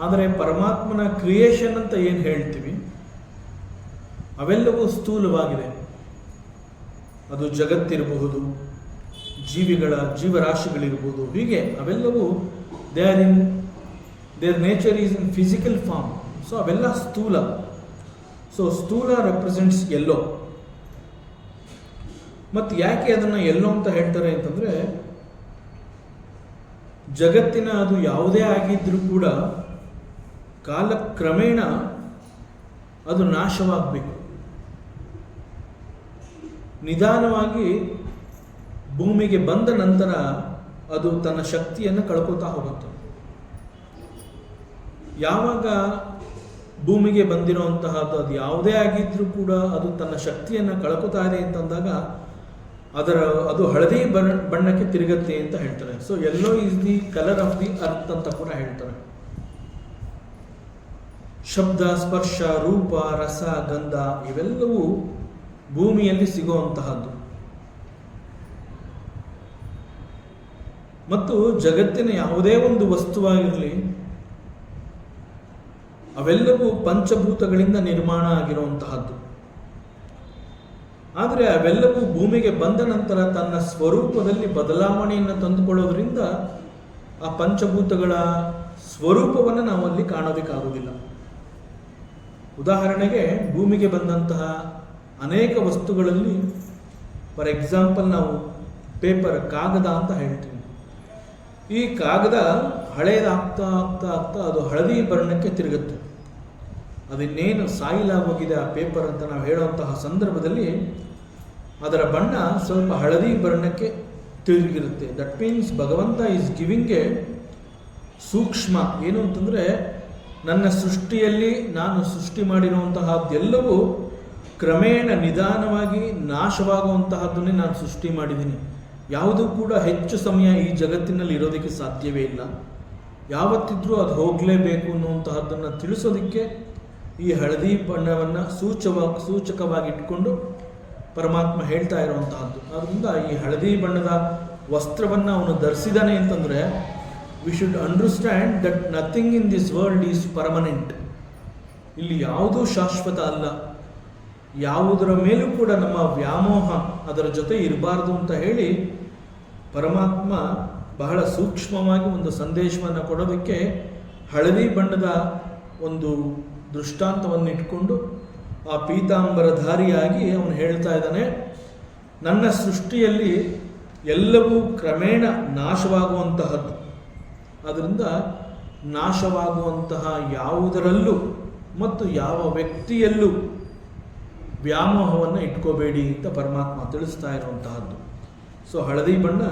ಆದರೆ ಪರಮಾತ್ಮನ ಕ್ರಿಯೇಷನ್ ಅಂತ ಏನು ಹೇಳ್ತೀವಿ ಅವೆಲ್ಲವೂ ಸ್ಥೂಲವಾಗಿದೆ. ಅದು ಜಗತ್ತಿರಬಹುದು, ಜೀವರಾಶಿಗಳಿರ್ಬೋದು, ಹೀಗೆ ಅವೆಲ್ಲವೂ their nature is in physical form. So ಅವೆಲ್ಲ ಸ್ಥೂಲ. ಸೊ ಸ್ಥೂಲ ರೆಪ್ರೆಸೆಂಟ್ಸ್ ಎಲ್ಲೋ. ಮತ್ತು ಯಾಕೆ ಅದನ್ನು ಎಲ್ಲೋ ಅಂತ ಹೇಳ್ತಾರೆ ಅಂತಂದರೆ, ಜಗತ್ತಿನ ಅದು ಯಾವುದೇ ಆಗಿದ್ರೂ ಕೂಡ ಕಾಲಕ್ರಮೇಣ ಅದು ನಾಶವಾಗಬೇಕು. ನಿಧಾನವಾಗಿ ಭೂಮಿಗೆ ಬಂದ ನಂತರ ಅದು ತನ್ನ ಶಕ್ತಿಯನ್ನು ಕಳ್ಕೊತಾ ಹೋಗುತ್ತೆ. ಯಾವಾಗ ಭೂಮಿಗೆ ಬಂದಿರುವಂತಹದ್ದು ಅದು ಯಾವುದೇ ಆಗಿದ್ರೂ ಕೂಡ ಅದು ತನ್ನ ಶಕ್ತಿಯನ್ನು ಕಳ್ಕೊತಾ ಇದೆ ಅಂತಂದಾಗ ಅದು ಹಳದಿ ಬಣ್ಣಕ್ಕೆ ತಿರುಗತ್ತೆ ಅಂತ ಹೇಳ್ತಾರೆ. So yellow is the colour of the earth ಅಂತ ಕೂಡ ಹೇಳ್ತಾರೆ. ಶಬ್ದ, ಸ್ಪರ್ಶ, ರೂಪ, ರಸ, ಗಂಧ ಇವೆಲ್ಲವೂ ಭೂಮಿಯಲ್ಲಿ ಸಿಗುವಂತಹದ್ದು. ಮತ್ತು ಜಗತ್ತಿನ ಯಾವುದೇ ಒಂದು ವಸ್ತುವಾಗಿರಲಿ ಅವೆಲ್ಲವೂ ಪಂಚಭೂತಗಳಿಂದ ನಿರ್ಮಾಣ ಆಗಿರುವಂತಹದ್ದು. ಆದರೆ ಅವೆಲ್ಲವೂ ಭೂಮಿಗೆ ಬಂದ ನಂತರ ತನ್ನ ಸ್ವರೂಪದಲ್ಲಿ ಬದಲಾವಣೆಯನ್ನು ತಂದುಕೊಳ್ಳೋದ್ರಿಂದ ಆ ಪಂಚಭೂತಗಳ ಸ್ವರೂಪವನ್ನು ನಾವಲ್ಲಿ ಕಾಣೋದಕ್ಕಾಗೋದಿಲ್ಲ. ಉದಾಹರಣೆಗೆ ಭೂಮಿಗೆ ಬಂದಂತಹ ಅನೇಕ ವಸ್ತುಗಳಲ್ಲಿ ಫಾರ್ ಎಕ್ಸಾಂಪಲ್ ನಾವು ಪೇಪರ್, ಕಾಗದ ಅಂತ ಹೇಳ್ತೀವಿ. ಈ ಕಾಗದ ಹಳೇದಾಗ್ತಾ ಆಗ್ತಾ ಆಗ್ತಾ ಅದು ಹಳದಿ ಬಣ್ಣಕ್ಕೆ ತಿರುಗುತ್ತೆ. ಅದಿನ್ನೇನು ಸಾಯಿಲಾಗೋಗಿದೆ ಆ ಪೇಪರ್ ಅಂತ ನಾವು ಹೇಳುವಂತಹ ಸಂದರ್ಭದಲ್ಲಿ ಅದರ ಬಣ್ಣ ಸ್ವಲ್ಪ ಹಳದಿ ಬಣ್ಣಕ್ಕೆ ತಿರುಗಿರುತ್ತೆ. ದಟ್ ಮೀನ್ಸ್ ಭಗವಂತ ಈಸ್ ಗಿವಿಂಗ್ ಎ ಸೂಕ್ಷ್ಮ. ಏನು ಅಂತಂದರೆ, ನನ್ನ ಸೃಷ್ಟಿಯಲ್ಲಿ ನಾನು ಸೃಷ್ಟಿ ಮಾಡಿರುವಂತಹದ್ದೆಲ್ಲವೂ ಕ್ರಮೇಣ ನಿಧಾನವಾಗಿ ನಾಶವಾಗುವಂತಹದ್ದನ್ನೇ ನಾನು ಸೃಷ್ಟಿ ಮಾಡಿದ್ದೀನಿ. ಯಾವುದೂ ಕೂಡ ಹೆಚ್ಚು ಸಮಯ ಈ ಜಗತ್ತಿನಲ್ಲಿ ಇರೋದಕ್ಕೆ ಸಾಧ್ಯವೇ ಇಲ್ಲ. ಯಾವತ್ತಿದ್ರೂ ಅದು ಹೋಗಲೇಬೇಕು ಅನ್ನುವಂತಹದ್ದನ್ನು ತಿಳಿಸೋದಕ್ಕೆ ಈ ಹಳದಿ ಬಣ್ಣವನ್ನು ಸೂಚಕವಾಗಿ ಇಟ್ಕೊಂಡು ಪರಮಾತ್ಮ ಹೇಳ್ತಾ ಇರುವಂತಹದ್ದು. ಆದ್ದರಿಂದ ಈ ಹಳದಿ ಬಣ್ಣದ ವಸ್ತ್ರವನ್ನು ಅವನು ಧರಿಸಿದಾನೆ ಅಂತಂದರೆ we should understand that nothing in this world is permanent. ಇಲ್ಲಿ ಯಾವುದೂ ಶಾಶ್ವತ ಅಲ್ಲ. ಯಾವುದರ ಮೇಲೂ ಕೂಡ ನಮ್ಮ ವ್ಯಾಮೋಹ ಅದರ ಜೊತೆ ಇರಬಾರ್ದು ಅಂತ ಹೇಳಿ ಪರಮಾತ್ಮ ಬಹಳ ಸೂಕ್ಷ್ಮವಾಗಿ ಒಂದು ಸಂದೇಶವನ್ನು ಕೊಡೋದಕ್ಕೆ ಹಳದಿ ಬಣ್ಣದ ಒಂದು ದೃಷ್ಟಾಂತವನ್ನು ಇಟ್ಕೊಂಡು ಆ ಪೀತಾಂಬರಧಾರಿಯಾಗಿ ಅವನು ಹೇಳ್ತಾ ಇದ್ದಾನೆ, ನನ್ನ ಸೃಷ್ಟಿಯಲ್ಲಿ ಎಲ್ಲವೂ ಕ್ರಮೇಣ ನಾಶವಾಗುವಂತಹದ್ದು. ಅದರಿಂದ ನಾಶವಾಗುವಂತಹ ಯಾವುದರಲ್ಲೂ ಮತ್ತು ಯಾವ ವ್ಯಕ್ತಿಯಲ್ಲೂ ವ್ಯಾಮೋಹವನ್ನು ಇಟ್ಕೋಬೇಡಿ ಅಂತ ಪರಮಾತ್ಮ ತಿಳಿಸ್ತಾ ಇರುವಂತಹದ್ದು. ಸೊ ಹಳದಿ ಬಣ್ಣ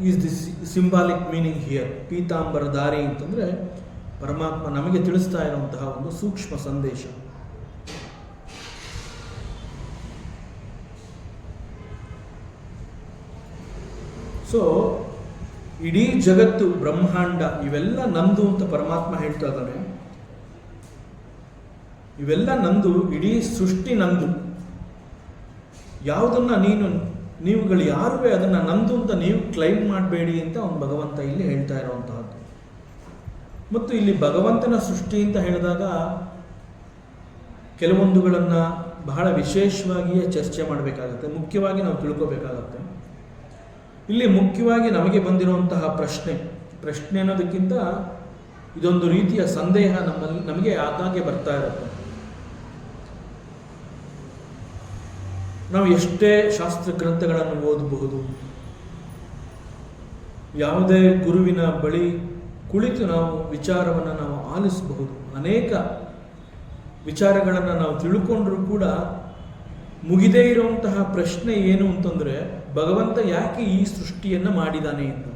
is the symbolic meaning here. ಪೀತಾಂಬರಧಾರಿ ಅಂತಂದರೆ ಪರಮಾತ್ಮ ನಮಗೆ ತಿಳಿಸ್ತಾ ಇರುವಂತಹ ಒಂದು ಸೂಕ್ಷ್ಮ ಸಂದೇಶ. ಸೊ ಇಡೀ ಜಗತ್ತು, ಬ್ರಹ್ಮಾಂಡ ಇವೆಲ್ಲ ನಂದು ಅಂತ ಪರಮಾತ್ಮ ಹೇಳ್ತಾ ಇದ್ದಾನೆ. ಇವೆಲ್ಲ ನಂದು, ಇಡೀ ಸೃಷ್ಟಿ ನಂದು. ಯಾವುದನ್ನು ನೀವುಗಳು ಯಾರೂ ಅದನ್ನು ನಂದು ಅಂತ ನೀವು ಕ್ಲೈಮ್ ಮಾಡಬೇಡಿ ಅಂತ ಅವನು ಭಗವಂತ ಇಲ್ಲಿ ಹೇಳ್ತಾ ಇರುವಂತಹದ್ದು. ಮತ್ತು ಇಲ್ಲಿ ಭಗವಂತನ ಸೃಷ್ಟಿ ಅಂತ ಹೇಳಿದಾಗ ಕೆಲವೊಂದುಗಳನ್ನು ಬಹಳ ವಿಶೇಷವಾಗಿಯೇ ಚರ್ಚೆ ಮಾಡಬೇಕಾಗತ್ತೆ, ಮುಖ್ಯವಾಗಿ ನಾವು ತಿಳ್ಕೋಬೇಕಾಗತ್ತೆ. ಇಲ್ಲಿ ಮುಖ್ಯವಾಗಿ ನಮಗೆ ಬಂದಿರುವಂತಹ ಪ್ರಶ್ನೆ ಅನ್ನೋದಕ್ಕಿಂತ ಇದೊಂದು ರೀತಿಯ ಸಂದೇಹ ನಮಗೆ ಆಗಾಗ್ಗೆ ಬರ್ತಾ ಇರುತ್ತೆ. ನಾವು ಎಷ್ಟೇ ಶಾಸ್ತ್ರ ಗ್ರಂಥಗಳನ್ನು ಓದಬಹುದು, ಯಾವುದೇ ಗುರುವಿನ ಬಳಿ ಕುಳಿತು ನಾವು ವಿಚಾರವನ್ನು ನಾವು ಆಲಿಸಬಹುದು, ಅನೇಕ ವಿಚಾರಗಳನ್ನು ನಾವು ತಿಳ್ಕೊಂಡ್ರೂ ಕೂಡ ಮುಗಿದೇ ಇರುವಂತಹ ಪ್ರಶ್ನೆ ಏನು ಅಂತಂದರೆ, ಭಗವಂತ ಯಾಕೆ ಈ ಸೃಷ್ಟಿಯನ್ನು ಮಾಡಿದ್ದಾನೆ ಅಂತ.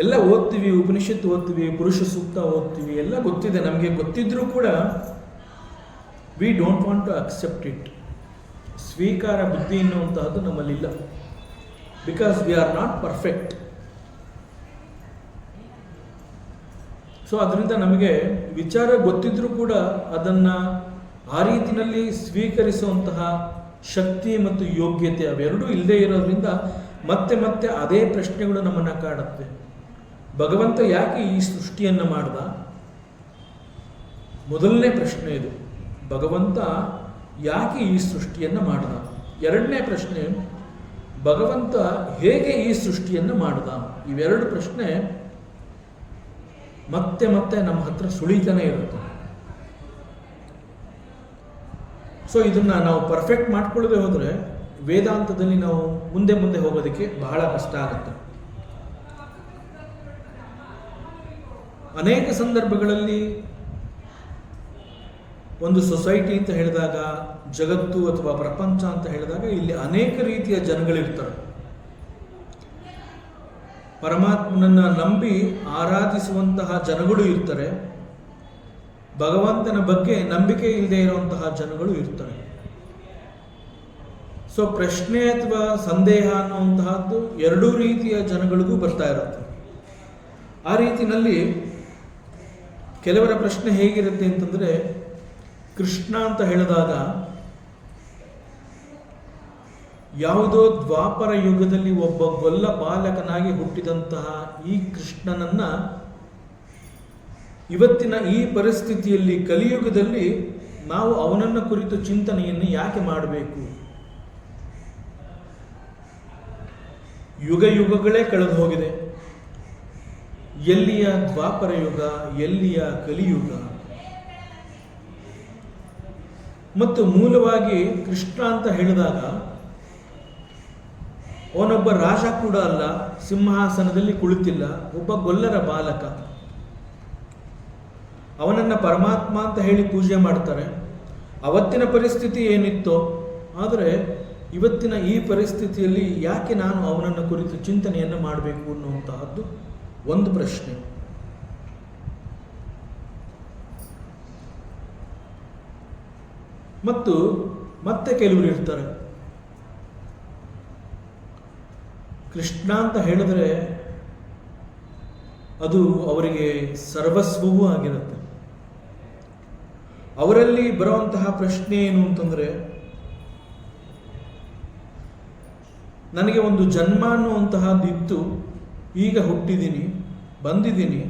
ಎಲ್ಲ ಓದ್ತೀವಿ, ಉಪನಿಷತ್ತು ಓದ್ತೀವಿ, ಪುರುಷ ಸೂಕ್ತ ಓದ್ತೀವಿ, ಎಲ್ಲ ಗೊತ್ತಿದೆ, ನಮಗೆ ಗೊತ್ತಿದ್ರೂ ಕೂಡ we don't want to accept it. ಸ್ವೀಕಾರ ಬುದ್ಧಿ ಎನ್ನುವಂತಹದ್ದು ನಮ್ಮಲ್ಲಿಲ್ಲ. Because we are not perfect. So ಅದರಿಂದ ನಮಗೆ ವಿಚಾರ ಗೊತ್ತಿದ್ರೂ ಕೂಡ ಅದನ್ನು ಆ ರೀತಿಯಲ್ಲಿ ಸ್ವೀಕರಿಸುವಂತಹ ಶಕ್ತಿ ಮತ್ತು ಯೋಗ್ಯತೆ ಅವೆರಡೂ ಇಲ್ಲದೆ ಇರೋದ್ರಿಂದ ಮತ್ತೆ ಮತ್ತೆ ಅದೇ ಪ್ರಶ್ನೆಗಳು ನಮ್ಮನ್ನು ಕಾಡುತ್ತೆ. ಭಗವಂತ ಯಾಕೆ ಈ ಸೃಷ್ಟಿಯನ್ನು ಮಾಡ್ದ? ಮೊದಲನೇ ಪ್ರಶ್ನೆ ಇದು, ಭಗವಂತ ಯಾಕೆ ಈ ಸೃಷ್ಟಿಯನ್ನು ಮಾಡ್ದ. ಎರಡನೇ ಪ್ರಶ್ನೆ, ಭಗವಂತ ಹೇಗೆ ಈ ಸೃಷ್ಟಿಯನ್ನು ಮಾಡ್ದ. ಇವೆರಡು ಪ್ರಶ್ನೆ ಮತ್ತೆ ಮತ್ತೆ ನಮ್ಮ ಹತ್ರ ಸುಳಿತಾನೆ ಇರುತ್ತೆ. ಸೊ ಇದನ್ನ ನಾವು ಪರ್ಫೆಕ್ಟ್ ಮಾಡ್ಕೊಳ್ಳದೆ ಹೋದರೆ ವೇದಾಂತದಲ್ಲಿ ನಾವು ಮುಂದೆ ಮುಂದೆ ಹೋಗೋದಕ್ಕೆ ಬಹಳ ಕಷ್ಟ ಆಗುತ್ತೆ. ಅನೇಕ ಸಂದರ್ಭಗಳಲ್ಲಿ ಒಂದು ಸೊಸೈಟಿ ಅಂತ ಹೇಳಿದಾಗ, ಜಗತ್ತು ಅಥವಾ ಪ್ರಪಂಚ ಅಂತ ಹೇಳಿದಾಗ ಇಲ್ಲಿ ಅನೇಕ ರೀತಿಯ ಜನಗಳಿರ್ತಾರೆ. ಪರಮಾತ್ಮನನ್ನು ನಂಬಿ ಆರಾಧಿಸುವಂತಹ ಜನಗಳು ಇರ್ತಾರೆ, ಭಗವಂತನ ಬಗ್ಗೆ ನಂಬಿಕೆ ಇಲ್ಲದೆ ಇರುವಂತಹ ಜನಗಳು ಇರ್ತಾರೆ. ಸೊ ಪ್ರಶ್ನೆ ಅಥವಾ ಸಂದೇಹ ಅನ್ನುವಂತಹದ್ದು ಎರಡೂ ರೀತಿಯ ಜನಗಳಿಗೂ ಬರ್ತಾ ಇರುತ್ತೆ. ಆ ರೀತಿಯಲ್ಲಿ ಕೆಲವರ ಪ್ರಶ್ನೆ ಹೇಗಿರುತ್ತೆ ಅಂತಂದರೆ, ಕೃಷ್ಣ ಅಂತ ಹೇಳಿದಾಗ ಯಾವುದೋ ದ್ವಾಪರ ಯುಗದಲ್ಲಿ ಒಬ್ಬ ಗೊಲ್ಲ ಬಾಲಕನಾಗಿ ಹುಟ್ಟಿದಂತಹ ಈ ಕೃಷ್ಣನನ್ನ ಇವತ್ತಿನ ಈ ಪರಿಸ್ಥಿತಿಯಲ್ಲಿ ಕಲಿಯುಗದಲ್ಲಿ ನಾವು ಅವನನ್ನು ಕುರಿತು ಚಿಂತನೆಯನ್ನು ಯಾಕೆ ಮಾಡಬೇಕು? ಯುಗ ಯುಗಗಳೇ ಕಳೆದು ಹೋಗಿದೆ. ಎಲ್ಲಿಯ ದ್ವಾಪರ ಯುಗ, ಎಲ್ಲಿಯ ಕಲಿಯುಗ? ಮತ್ತು ಮೂಲವಾಗಿ ಕೃಷ್ಣ ಅಂತ ಹೇಳಿದಾಗ ಅವನೊಬ್ಬ ರಾಜ ಕೂಡ ಅಲ್ಲ, ಸಿಂಹಾಸನದಲ್ಲಿ ಕುಳಿತಿಲ್ಲ, ಒಬ್ಬ ಗೊಲ್ಲರ ಬಾಲಕ. ಅವನನ್ನು ಪರಮಾತ್ಮ ಅಂತ ಹೇಳಿ ಪೂಜೆ ಮಾಡ್ತಾರೆ. ಅವತ್ತಿನ ಪರಿಸ್ಥಿತಿ ಏನಿತ್ತೋ, ಆದರೆ ಇವತ್ತಿನ ಈ ಪರಿಸ್ಥಿತಿಯಲ್ಲಿ ಯಾಕೆ ನಾನು ಅವನನ್ನು ಕುರಿತು ಚಿಂತನೆಯನ್ನು ಮಾಡಬೇಕು ಅನ್ನುವಂತಹದ್ದು ಒಂದು ಪ್ರಶ್ನೆ. ಮತ್ತು ಮತ್ತೆ ಕೆಲವರು ಇರ್ತಾರೆ, ಕೃಷ್ಣ ಅಂತ ಹೇಳಿದ್ರೆ ಅದು ಅವರಿಗೆ ಸರ್ವಸ್ವವೂ ಆಗಿರುತ್ತೆ. ಅವರಲ್ಲಿ ಬರುವಂತಹ ಪ್ರಶ್ನೆ ಏನು ಅಂತಂದರೆ, ನನಗೆ ಒಂದು ಜನ್ಮ ಅನ್ನುವಂತಹದ್ದು ಇತ್ತು, ಈಗ ಹುಟ್ಟಿದ್ದೀನಿ, ಬಂದಿದ್ದೀನಿ,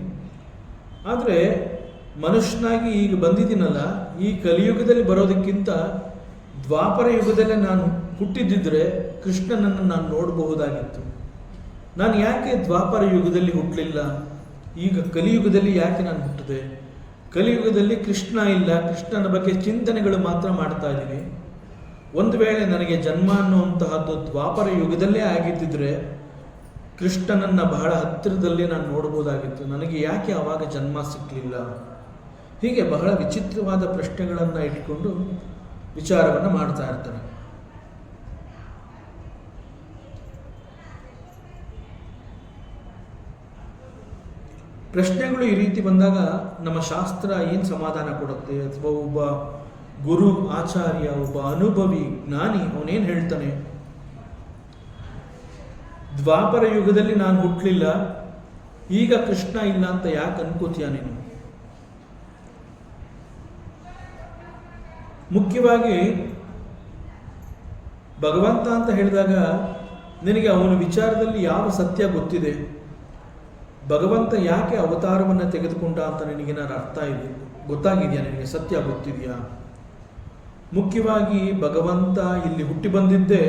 ಆದರೆ ಮನುಷ್ಯನಾಗಿ ಈಗ ಬಂದಿದ್ದೀನಲ್ಲ, ಈ ಕಲಿಯುಗದಲ್ಲಿ ಬರೋದಕ್ಕಿಂತ ದ್ವಾಪರ ಯುಗದಲ್ಲೇ ನಾನು ಹುಟ್ಟಿದ್ದಿದ್ರೆ ಕೃಷ್ಣನನ್ನು ನಾನು ನೋಡಬಹುದಾಗಿತ್ತು. ನಾನು ಯಾಕೆ ದ್ವಾಪರ ಯುಗದಲ್ಲಿ ಹುಟ್ಟಲಿಲ್ಲ? ಈಗ ಕಲಿಯುಗದಲ್ಲಿ ಯಾಕೆ ನಾನು ಹುಟ್ಟಿದೆ? ಕಲಿಯುಗದಲ್ಲಿ ಕೃಷ್ಣ ಇಲ್ಲ, ಕೃಷ್ಣನ ಬಗ್ಗೆ ಚಿಂತನೆಗಳು ಮಾತ್ರ ಮಾಡ್ತಾ ಇದ್ದೀನಿ. ಒಂದು ವೇಳೆ ನನಗೆ ಜನ್ಮ ಅನ್ನುವಂತಹದ್ದು ದ್ವಾಪರ ಯುಗದಲ್ಲೇ ಆಗಿದ್ದಿದ್ರೆ ಕೃಷ್ಣನನ್ನು ಬಹಳ ಹತ್ತಿರದಲ್ಲೇ ನಾನು ನೋಡ್ಬೋದಾಗಿತ್ತು. ನನಗೆ ಯಾಕೆ ಆವಾಗ ಜನ್ಮ ಸಿಕ್ಕಲಿಲ್ಲ? ಹೀಗೆ ಬಹಳ ವಿಚಿತ್ರವಾದ ಪ್ರಶ್ನೆಗಳನ್ನು ಇಟ್ಕೊಂಡು ವಿಚಾರವನ್ನು ಮಾಡ್ತಾ ಇರ್ತಾರೆ. ಪ್ರಶ್ನೆಗಳು ಈ ರೀತಿ ಬಂದಾಗ ನಮ್ಮ ಶಾಸ್ತ್ರ ಏನು ಸಮಾಧಾನ ಕೊಡುತ್ತೆ? ಅಥವಾ ಒಬ್ಬ ಗುರು, ಆಚಾರ್ಯ, ಒಬ್ಬ ಅನುಭವಿ ಜ್ಞಾನಿ ಅವನೇನು ಹೇಳ್ತಾನೆ? ದ್ವಾಪರ ಯುಗದಲ್ಲಿ ನಾನು ಹುಟ್ಟಲಿಲ್ಲ, ಈಗ ಕೃಷ್ಣ ಇಲ್ಲ ಅಂತ ಯಾಕೆ ಅನ್ಕೋತೀಯ ನೀನು? ಮುಖ್ಯವಾಗಿ ಭಗವಂತ ಅಂತ ಹೇಳಿದಾಗ ನಿನಗೆ ಅವನ ವಿಚಾರದಲ್ಲಿ ಯಾವ ಸತ್ಯ ಗೊತ್ತಿದೆ? ಭಗವಂತ ಯಾಕೆ ಅವತಾರವನ್ನು ತೆಗೆದುಕೊಂಡ ಅಂತ ನಿನಗೇನಾರು ಅರ್ಥ ಇದೆ, ಗೊತ್ತಾಗಿದೆಯಾ? ನಿನಗೆ ಸತ್ಯ ಗೊತ್ತಿದೆಯಾ? ಮುಖ್ಯವಾಗಿ ಭಗವಂತ ಇಲ್ಲಿ ಹುಟ್ಟಿ ಬಂದಿದ್ದೇ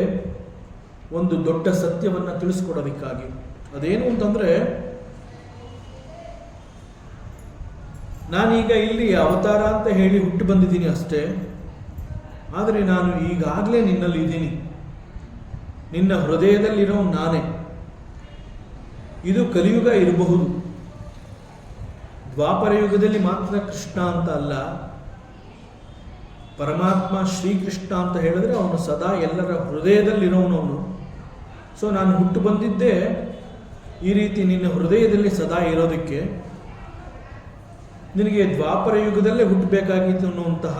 ಒಂದು ದೊಡ್ಡ ಸತ್ಯವನ್ನು ತಿಳಿಸ್ಕೊಡೋದಕ್ಕಾಗಿ. ಅದೇನು ಅಂತಂದರೆ, ನಾನೀಗ ಇಲ್ಲಿ ಅವತಾರ ಅಂತ ಹೇಳಿ ಹುಟ್ಟಿ ಬಂದಿದ್ದೀನಿ ಅಷ್ಟೇ, ಆದರೆ ನಾನು ಈಗಾಗಲೇ ನಿನ್ನಲ್ಲಿ ಇದ್ದೀನಿ, ನಿನ್ನ ಹೃದಯದಲ್ಲಿರೋ ನಾನೇ. ಇದು ಕಲಿಯುಗ ಇರಬಹುದು, ದ್ವಾಪರ ಯುಗದಲ್ಲಿ ಮಾತ್ರ ಕೃಷ್ಣ ಅಂತ ಅಲ್ಲ. ಪರಮಾತ್ಮ ಶ್ರೀಕೃಷ್ಣ ಅಂತ ಹೇಳಿದ್ರೆ ಅವನು ಸದಾ ಎಲ್ಲರ ಹೃದಯದಲ್ಲಿರೋನವನು. ಸೊ ನಾನು ಹುಟ್ಟು ಬಂದಿದ್ದೇ ಈ ರೀತಿ ನಿನ್ನ ಹೃದಯದಲ್ಲಿ ಸದಾ ಇರೋದಕ್ಕೆ ನಿನಗೆ ದ್ವಾಪರ ಯುಗದಲ್ಲೇ ಹುಟ್ಟಬೇಕಾಗಿತ್ತು ಅನ್ನುವಂತಹ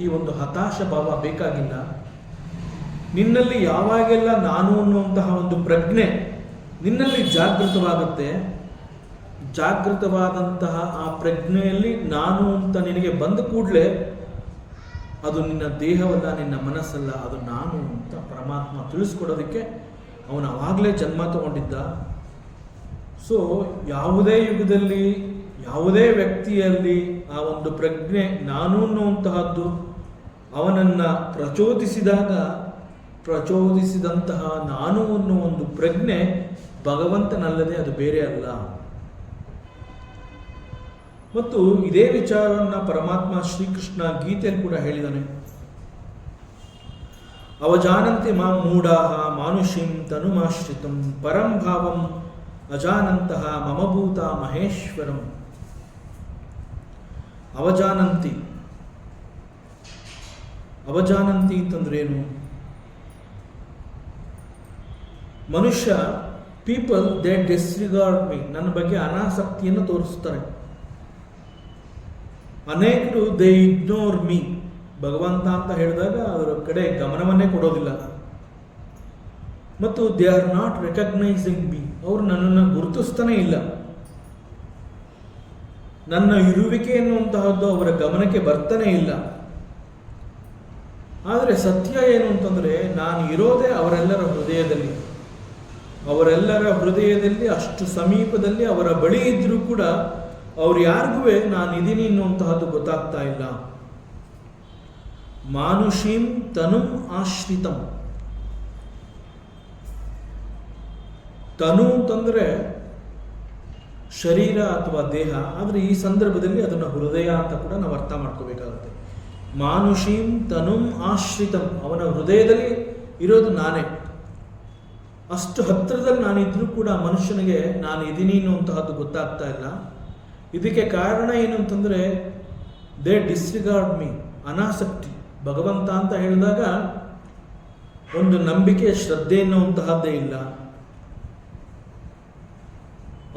ಈ ಒಂದು ಹತಾಶ ಭಾವ ಬೇಕಾಗಿಲ್ಲ. ನಿನ್ನಲ್ಲಿ ಯಾವಾಗೆಲ್ಲ ನಾನು ಅನ್ನುವಂತಹ ಒಂದು ಪ್ರಜ್ಞೆ ನಿನ್ನಲ್ಲಿ ಜಾಗೃತವಾಗುತ್ತೆ, ಜಾಗೃತವಾದಂತಹ ಆ ಪ್ರಜ್ಞೆಯಲ್ಲಿ ನಾನು ಅಂತ ನಿನಗೆ ಬಂದ ಕೂಡಲೇ ಅದು ನಿನ್ನ ದೇಹವಲ್ಲ, ನಿನ್ನ ಮನಸ್ಸಲ್ಲ, ಅದು ನಾನು ಅಂತ ಪರಮಾತ್ಮ ತಿಳಿಸ್ಕೊಡೋದಕ್ಕೆ ಅವನು ಅವಾಗಲೇ ಜನ್ಮ ತಗೊಂಡಿದ್ದ. ಸೊ ಯಾವುದೇ ಯುಗದಲ್ಲಿ ಯಾವುದೇ ವ್ಯಕ್ತಿಯಲ್ಲಿ ಆ ಒಂದು ಪ್ರಜ್ಞೆ ನಾನು ಅನ್ನುವಂತಹದ್ದು ಅವನನ್ನು ಪ್ರಚೋದಿಸಿದಂತಹ ನಾನು ಅನ್ನೋ ಒಂದು ಪ್ರಜ್ಞೆ ಭಗವಂತನಲ್ಲದೆ ಅದು ಬೇರೆ ಅಲ್ಲ. ಮತ್ತು ಇದೇ ವಿಚಾರವನ್ನು ಪರಮಾತ್ಮ ಶ್ರೀಕೃಷ್ಣ ಗೀತೆಯಲ್ಲಿ ಕೂಡ ಹೇಳಿದ್ದಾನೆ. ಅವಜಾನಂತೆ ಮಾಂ ಮೂಢಾಃ ಮಾನುಷೀಂ ತನುಮಾಶ್ರಿತಂ ಪರಂ ಭಾವಂ ಅಜಾನಂತಹ ಮಮಭೂತ ಮಹೇಶ್ವರಂ. ಅವಜಾನಂತಿ ಅಂತಂದ್ರೇನು? ಮನುಷ್ಯ ಪೀಪಲ್ ದೇ ಡಿಸ್ರಿಗಾರ್ಡ್ ಮೀ, ನನ್ನ ಬಗ್ಗೆ ಅನಾಸಕ್ತಿಯನ್ನು ತೋರಿಸ್ತಾರೆ. ಅನೇಕರು ದೇ ಇಗ್ನೋರ್ ಮೀ, ಭಗವಂತ ಅಂತ ಹೇಳಿದಾಗ ಅದರ ಕಡೆ ಗಮನವನ್ನೇ ಕೊಡೋದಿಲ್ಲ. ಮತ್ತು they are not recognising me, ಅವರು ನನ್ನನ್ನು ಗುರುತಿಸ್ತಾನೇ ಇಲ್ಲ. ನನ್ನ ಇರುವಿಕೆ ಎನ್ನುವಂತಹದ್ದು ಅವರ ಗಮನಕ್ಕೆ ಬರ್ತಾನೆ ಇಲ್ಲ. ಆದರೆ ಸತ್ಯ ಏನು ಅಂತಂದರೆ, ನಾನು ಇರೋದೇ ಅವರೆಲ್ಲರ ಹೃದಯದಲ್ಲಿ. ಅವರೆಲ್ಲರ ಹೃದಯದಲ್ಲಿ ಅಷ್ಟು ಸಮೀಪದಲ್ಲಿ ಅವರ ಬಳಿ ಇದ್ರೂ ಕೂಡ ಅವ್ರು ಯಾರಿಗೂ ನಾನು ಇದೀನಿ ಅನ್ನುವಂತಹದ್ದು ಗೊತ್ತಾಗ್ತಾ ಇಲ್ಲ. ಮಾನುಷೀಂ ತನುಂ ಆಶ್ರಿತಂ. ತನು ಅಂತಂದರೆ ಶರೀರ ಅಥವಾ ದೇಹ, ಆದರೆ ಈ ಸಂದರ್ಭದಲ್ಲಿ ಅದನ್ನು ಹೃದಯ ಅಂತ ಕೂಡ ನಾವು ಅರ್ಥ ಮಾಡ್ಕೋಬೇಕಾಗುತ್ತೆ. ಮಾನುಷೀಂ ತನುಂ ಆಶ್ರಿತಂ, ಅವನ ಹೃದಯದಲ್ಲಿ ಇರೋದು ನಾನೇ. ಅಷ್ಟು ಹತ್ತಿರದಲ್ಲಿ ನಾನಿದ್ರೂ ಕೂಡ ಮನುಷ್ಯನಿಗೆ ನಾನು ಇದೀನಿ ಅನ್ನುವಂತಹದ್ದು ಗೊತ್ತಾಗ್ತಾ ಇಲ್ಲ. ಇದಕ್ಕೆ ಕಾರಣ ಏನು ಅಂತಂದರೆ ದೇ ಡಿಸ್ರಿಗಾರ್ಡ್ ಮೀ, ಅನಾಸಕ್ತಿ. ಭಗವಂತ ಅಂತ ಹೇಳಿದಾಗ ಒಂದು ನಂಬಿಕೆ, ಶ್ರದ್ಧೆ ಎನ್ನುವಂತಹದ್ದೇ ಇಲ್ಲ.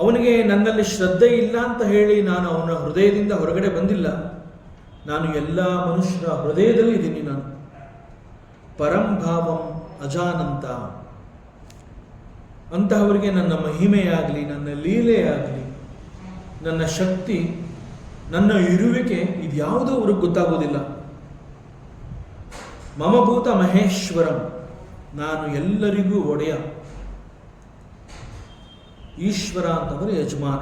ಅವನಿಗೆ ನನ್ನಲ್ಲಿ ಶ್ರದ್ಧೆ ಇಲ್ಲ ಅಂತ ಹೇಳಿ ನಾನು ಅವನ ಹೃದಯದಿಂದ ಹೊರಗಡೆ ಬಂದಿಲ್ಲ. ನಾನು ಎಲ್ಲ ಮನುಷ್ಯರ ಹೃದಯದಲ್ಲಿ ಇದ್ದೀನಿ. ನಾನು ಪರಂಭಾವಂ ಅಜಾನಂತ. ಅಂತಹವರಿಗೆ ನನ್ನ ಮಹಿಮೆಯಾಗಲಿ, ನನ್ನ ಲೀಲೆಯಾಗಲಿ, ನನ್ನ ಶಕ್ತಿ, ನನ್ನ ಇರುವಿಕೆ ಇದ್ಯಾವುದೂ ಅವ್ರಿಗೆ ಗೊತ್ತಾಗೋದಿಲ್ಲ. ಮಮಭೂತ ಮಹೇಶ್ವರಂ, ನಾನು ಎಲ್ಲರಿಗೂ ಒಡೆಯ. ಈಶ್ವರ ಅಂತಂದರೆ ಯಜಮಾನ.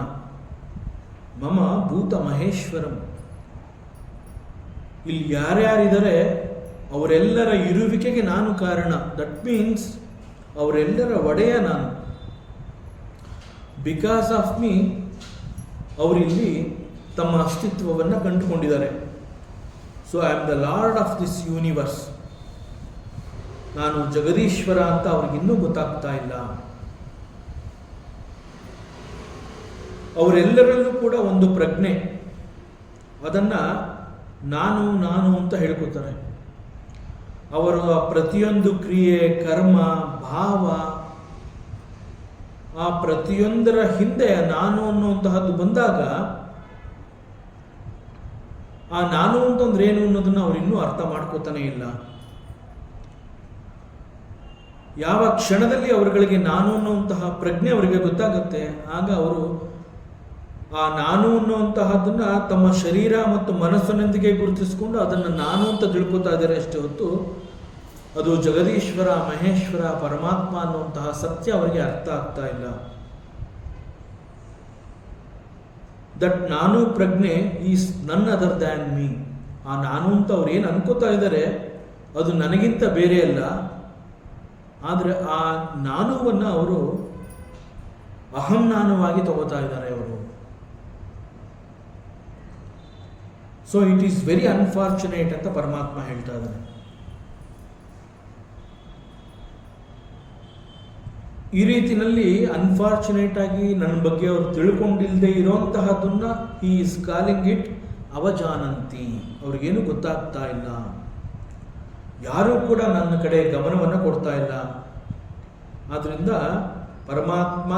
ಮಮ ಭೂತ ಮಹೇಶ್ವರಂ, ಇಲ್ಲಿ ಯಾರ್ಯಾರಿದ್ದಾರೆ ಅವರೆಲ್ಲರ ಇರುವಿಕೆಗೆ ನಾನು ಕಾರಣ. ದಟ್ ಮೀನ್ಸ್ ಅವರೆಲ್ಲರ ಒಡೆಯ ನಾನು. ಬಿಕಾಸ್ ಆಫ್ ಮೀ ಅವರಿಲ್ಲಿ ತಮ್ಮ ಅಸ್ತಿತ್ವವನ್ನು ಕಂಡುಕೊಂಡಿದ್ದಾರೆ. So I am the lord of this universe. ನಾನು ಜಗದೀಶ್ವರ ಅಂತ ಅವ್ರಿಗಿನ್ನೂ ಗೊತ್ತಾಗ್ತಾ ಇಲ್ಲ. ಅವರೆಲ್ಲರಲ್ಲೂ ಕೂಡ ಒಂದು ಪ್ರಜ್ಞೆ, ಅದನ್ನು ನಾನು ನಾನು ಅಂತ ಹೇಳ್ಕೊತಾರೆ. ಅವರ ಪ್ರತಿಯೊಂದು ಕ್ರಿಯೆ, ಕರ್ಮ, ಭಾವ, ಆ ಪ್ರತಿಯೊಂದರ ಹಿಂದೆ ನಾನು ಅನ್ನುವಂತಹದ್ದು ಬಂದಾಗ ಆ ನಾನು ಅಂತಂದ್ರೆ ಏನು ಅನ್ನೋದನ್ನು ಅವ್ರು ಇನ್ನೂ ಅರ್ಥ ಮಾಡ್ಕೋತಾನೆ ಇಲ್ಲ. ಯಾವ ಕ್ಷಣದಲ್ಲಿ ಅವರುಗಳಿಗೆ ನಾನು ಅನ್ನುವಂತಹ ಪ್ರಜ್ಞೆ ಅವರಿಗೆ ಗೊತ್ತಾಗುತ್ತೆ, ಆಗ ಅವರು ಆ ನಾನು ಅನ್ನುವಂತಹದನ್ನ ತಮ್ಮ ಶರೀರ ಮತ್ತು ಮನಸ್ಸಿನೊಂದಿಗೆ ಗುರುತಿಸಿಕೊಂಡು ಅದನ್ನು ನಾನು ಅಂತ ತಿಳ್ಕೊತಾ ಇದ್ದಾರೆ ಅಷ್ಟೇ ಹೊತ್ತು ಅದು ಜಗದೀಶ್ವರ, ಮಹೇಶ್ವರ, ಪರಮಾತ್ಮ ಅನ್ನುವಂತಹ ಸತ್ಯ ಅವರಿಗೆ ಅರ್ಥ ಆಗ್ತಾ ಇಲ್ಲ. ದಟ್ ನಾನು ಪ್ರಜ್ಞೆ is none other than me. ಆ ನಾನು ಅಂತ ಅವ್ರು ಏನು ಅನ್ಕೋತಾ ಇದ್ದಾರೆ ಅದು ನನಗಿಂತ ಬೇರೆ ಅಲ್ಲ. ಆದರೆ ಆ ನಾನುವನ್ನು ಅವರು ಅಹಂ ನಾನುವಾಗಿ ತಗೋತಾ ಇದ್ದಾರೆ ಅವರು. So it is very unfortunate ಅಂತ ಪರಮಾತ್ಮ ಹೇಳ್ತಾ ಇದ್ದಾನೆ. ಈ ರೀತಿಯಲ್ಲಿ ಅನ್ಫಾರ್ಚುನೇಟ್ ಆಗಿ ನನ್ನ ಬಗ್ಗೆ ಅವರು ತಿಳ್ಕೊಂಡಿಲ್ಲದೆ ಇರೋಂತಹದನ್ನ ಈ ಈಸ್ ಕಾಲಿಂಗ್ ಇಟ್ ಅವಜಾನಂತಿ. ಅವ್ರಿಗೇನು ಗೊತ್ತಾಗ್ತಾ ಇಲ್ಲ, ಯಾರೂ ಕೂಡ ನನ್ನ ಕಡೆ ಗಮನವನ್ನು ಕೊಡ್ತಾ ಇಲ್ಲ. ಆದ್ದರಿಂದ ಪರಮಾತ್ಮ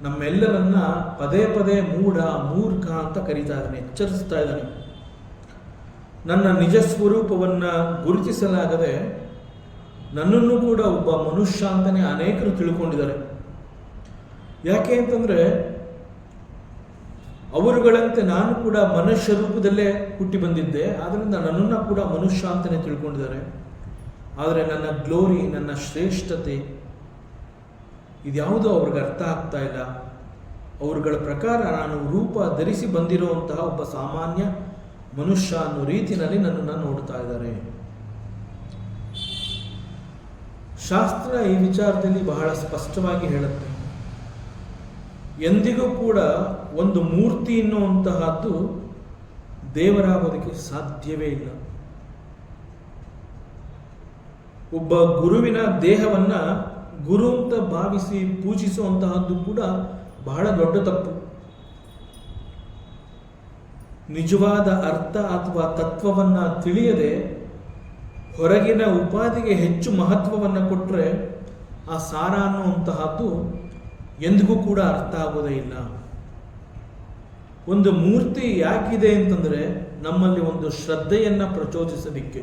ನಮ್ಮೆಲ್ಲರನ್ನ ಪದೇ ಪದೇ ಮೂಢ, ಮೂರ್ಖ ಅಂತ ಕರೀತಾ ಇದ್ದಾನೆ, ಎಚ್ಚರಿಸ್ತಾ ಇದ್ದಾನೆ. ನನ್ನ ನಿಜ ಸ್ವರೂಪವನ್ನು ಗುರುತಿಸಲಾಗದೆ ನನ್ನನ್ನು ಕೂಡ ಒಬ್ಬ ಮನುಷ್ಯ ಅಂತಲೇ ಅನೇಕರು ತಿಳ್ಕೊಂಡಿದ್ದಾರೆ. ಯಾಕೆ ಅಂತಂದರೆ ಅವರುಗಳಂತೆ ನಾನು ಕೂಡ ಮನುಷ್ಯ ರೂಪದಲ್ಲೇ ಹುಟ್ಟಿ ಬಂದಿದ್ದೆ, ಆದ್ದರಿಂದ ನನ್ನನ್ನು ಕೂಡ ಮನುಷ್ಯ ಅಂತಲೇ ತಿಳ್ಕೊಂಡಿದ್ದಾರೆ. ಆದರೆ ನನ್ನ ಗ್ಲೋರಿ, ನನ್ನ ಶ್ರೇಷ್ಠತೆ ಇದ್ಯಾವುದೋ ಅವ್ರಿಗೆ ಅರ್ಥ ಆಗ್ತಾ ಇಲ್ಲ. ಅವರುಗಳ ಪ್ರಕಾರ ನಾನು ರೂಪ ಧರಿಸಿ ಬಂದಿರುವಂತಹ ಒಬ್ಬ ಸಾಮಾನ್ಯ ಮನುಷ್ಯ ಅನ್ನೋ ರೀತಿಯಲ್ಲಿ ನನ್ನನ್ನು ನೋಡ್ತಾ ಇದ್ದಾರೆ. ಶಾಸ್ತ್ರ ಈ ವಿಚಾರದಲ್ಲಿ ಬಹಳ ಸ್ಪಷ್ಟವಾಗಿ ಹೇಳುತ್ತೆ, ಎಂದಿಗೂ ಕೂಡ ಒಂದು ಮೂರ್ತಿ ಎನ್ನುವಂತಹದ್ದು ದೇವರಾಗೋದಕ್ಕೆ ಸಾಧ್ಯವೇ ಇಲ್ಲ. ಒಬ್ಬ ಗುರುವಿನ ದೇಹವನ್ನ ಗುರು ಅಂತ ಭಾವಿಸಿ ಪೂಜಿಸುವಂತಹದ್ದು ಕೂಡ ಬಹಳ ದೊಡ್ಡ ತಪ್ಪು. ನಿಜವಾದ ಅರ್ಥ ಅಥವಾ ತತ್ವವನ್ನ ತಿಳಿಯದೆ ಹೊರಗಿನ ಉಪಾಧಿಗೆ ಹೆಚ್ಚು ಮಹತ್ವವನ್ನು ಕೊಟ್ಟರೆ ಆ ಸಾರ ಅನ್ನುವಂತಹದ್ದು ಎಂದಿಗೂ ಕೂಡ ಅರ್ಥ ಆಗೋದೇ ಇಲ್ಲ. ಒಂದು ಮೂರ್ತಿ ಯಾಕಿದೆ ಅಂತಂದರೆ ನಮ್ಮಲ್ಲಿ ಒಂದು ಶ್ರದ್ಧೆಯನ್ನು ಪ್ರಚೋದಿಸಲಿಕ್ಕೆ.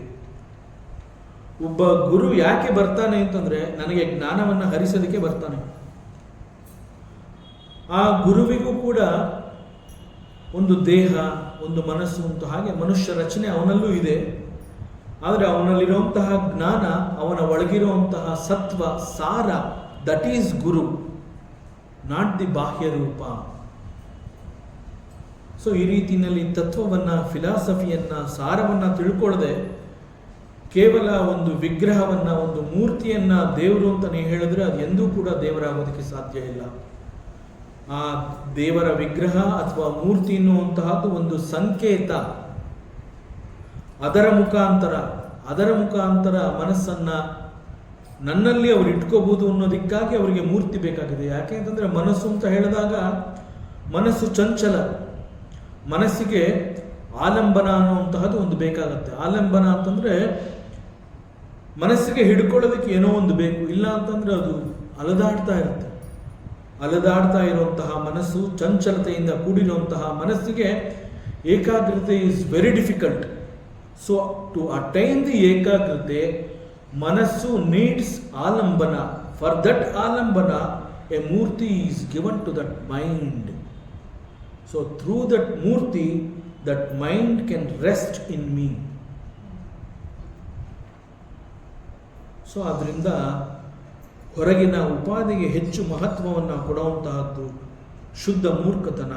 ಒಬ್ಬ ಗುರು ಯಾಕೆ ಬರ್ತಾನೆ ಅಂತಂದರೆ ನನಗೆ ಜ್ಞಾನವನ್ನು ಹರಿಸೋದಕ್ಕೆ ಬರ್ತಾನೆ. ಆ ಗುರುವಿಗೂ ಕೂಡ ಒಂದು ದೇಹ, ಒಂದು ಮನಸ್ಸು ಅಂತ ಹಾಗೆ ಮನುಷ್ಯ ರಚನೆ ಅವನಲ್ಲೂ ಇದೆ. ಆದರೆ ಅವನಲ್ಲಿರುವಂತಹ ಜ್ಞಾನ, ಅವನ ಒಳಗಿರುವಂತಹ ಸತ್ವ, ಸಾರ, that is Guru, not the ಬಾಹ್ಯ ರೂಪ. ಸೊ ಈ ರೀತಿಯಲ್ಲಿ ತತ್ವವನ್ನು, ಫಿಲಾಸಫಿಯನ್ನು, ಸಾರವನ್ನು ತಿಳ್ಕೊಳ್ಳದೆ ಕೇವಲ ಒಂದು ವಿಗ್ರಹವನ್ನು, ಒಂದು ಮೂರ್ತಿಯನ್ನು ದೇವರು ಅಂತ ನೀವು ಹೇಳಿದ್ರೆ ಅದು ಎಂದೂ ಕೂಡ ದೇವರಾಗೋದಕ್ಕೆ ಸಾಧ್ಯ ಇಲ್ಲ. ಆ ದೇವರ ವಿಗ್ರಹ ಅಥವಾ ಮೂರ್ತಿ ಎನ್ನುವಂತಹದ್ದು ಒಂದು ಸಂಕೇತ. ಅದರ ಮುಖಾಂತರ ಮನಸ್ಸನ್ನು ನನ್ನಲ್ಲಿ ಅವರು ಇಟ್ಕೋಬಹುದು ಅನ್ನೋದಕ್ಕಾಗಿ ಅವರಿಗೆ ಮೂರ್ತಿ ಬೇಕಾಗಿದೆ. ಯಾಕೆ ಅಂತಂದರೆ ಮನಸ್ಸು ಅಂತ ಹೇಳಿದಾಗ ಮನಸ್ಸು ಚಂಚಲ, ಮನಸ್ಸಿಗೆ ಆಲಂಬನ ಅನ್ನುವಂತಹದ್ದು ಒಂದು ಬೇಕಾಗತ್ತೆ. ಆಲಂಬನ ಅಂತಂದರೆ ಮನಸ್ಸಿಗೆ ಹಿಡ್ಕೊಳ್ಳೋದಕ್ಕೆ ಏನೋ ಒಂದು ಬೇಕು, ಇಲ್ಲ ಅಂತಂದರೆ ಅದು ಅಲೆದಾಡ್ತಾ ಇರುವಂತಹ ಮನಸ್ಸು, ಚಂಚಲತೆಯಿಂದ ಕೂಡಿರುವಂತಹ ಮನಸ್ಸಿಗೆ ಏಕಾಗ್ರತೆ is very difficult. So to attain the ಏಕಾಗ್ರತೆ, ಮನಸ್ಸು ನೀಡ್ಸ್ ಆಲಂಬನ. ಫಾರ್ ದಟ್ ಆಲಂಬನ ಎ ಮೂರ್ತಿ is given to that mind. So through that ಮೂರ್ತಿ that mind can rest in me. So ಅದರಿಂದ ಹೊರಗಿನ ಉಪಾಧಿಗೆ ಹೆಚ್ಚು ಮಹತ್ವವನ್ನು ಕೊಡುವಂತಹದ್ದು ಶುದ್ಧ ಮೂರ್ಖತನ.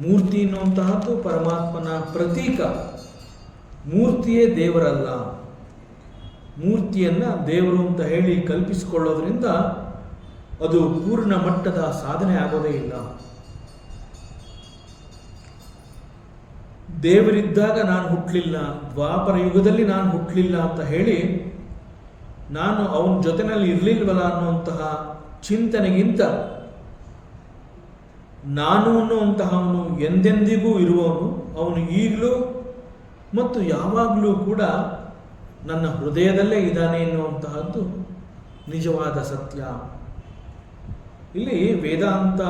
ಮೂರ್ತಿ ಎನ್ನುವಂತಹದ್ದು ಪರಮಾತ್ಮನ ಪ್ರತೀಕ. ಮೂರ್ತಿಯೇ ದೇವರಲ್ಲ. ಮೂರ್ತಿಯನ್ನು ದೇವರು ಅಂತ ಹೇಳಿ ಕಲ್ಪಿಸಿಕೊಳ್ಳೋದ್ರಿಂದ ಅದು ಪೂರ್ಣ ಮಟ್ಟದ ಸಾಧನೆ ಆಗೋದೇ ಇಲ್ಲ. ದೇವರಿದ್ದಾಗ ನಾನು ಹುಟ್ಟಲಿಲ್ಲ, ದ್ವಾಪರ ಯುಗದಲ್ಲಿ ನಾನು ಹುಟ್ಟಲಿಲ್ಲ ಅಂತ ಹೇಳಿ ನಾನು ಅವನ ಜೊತೆನಲ್ಲಿ ಇರಲಿಲ್ವಲ್ಲ ಅನ್ನುವಂತಹ ಚಿಂತನೆಗಿಂತ ನಾನು ಅನ್ನುವಂತಹವನು ಎಂದೆಂದಿಗೂ ಇರುವವನು, ಅವನು ಈಗಲೂ ಮತ್ತು ಯಾವಾಗಲೂ ಕೂಡ ನನ್ನ ಹೃದಯದಲ್ಲೇ ಇದ್ದಾನೆ ಎನ್ನುವಂತಹದ್ದು ನಿಜವಾದ ಸತ್ಯ. ಇಲ್ಲಿ ವೇದಾಂತ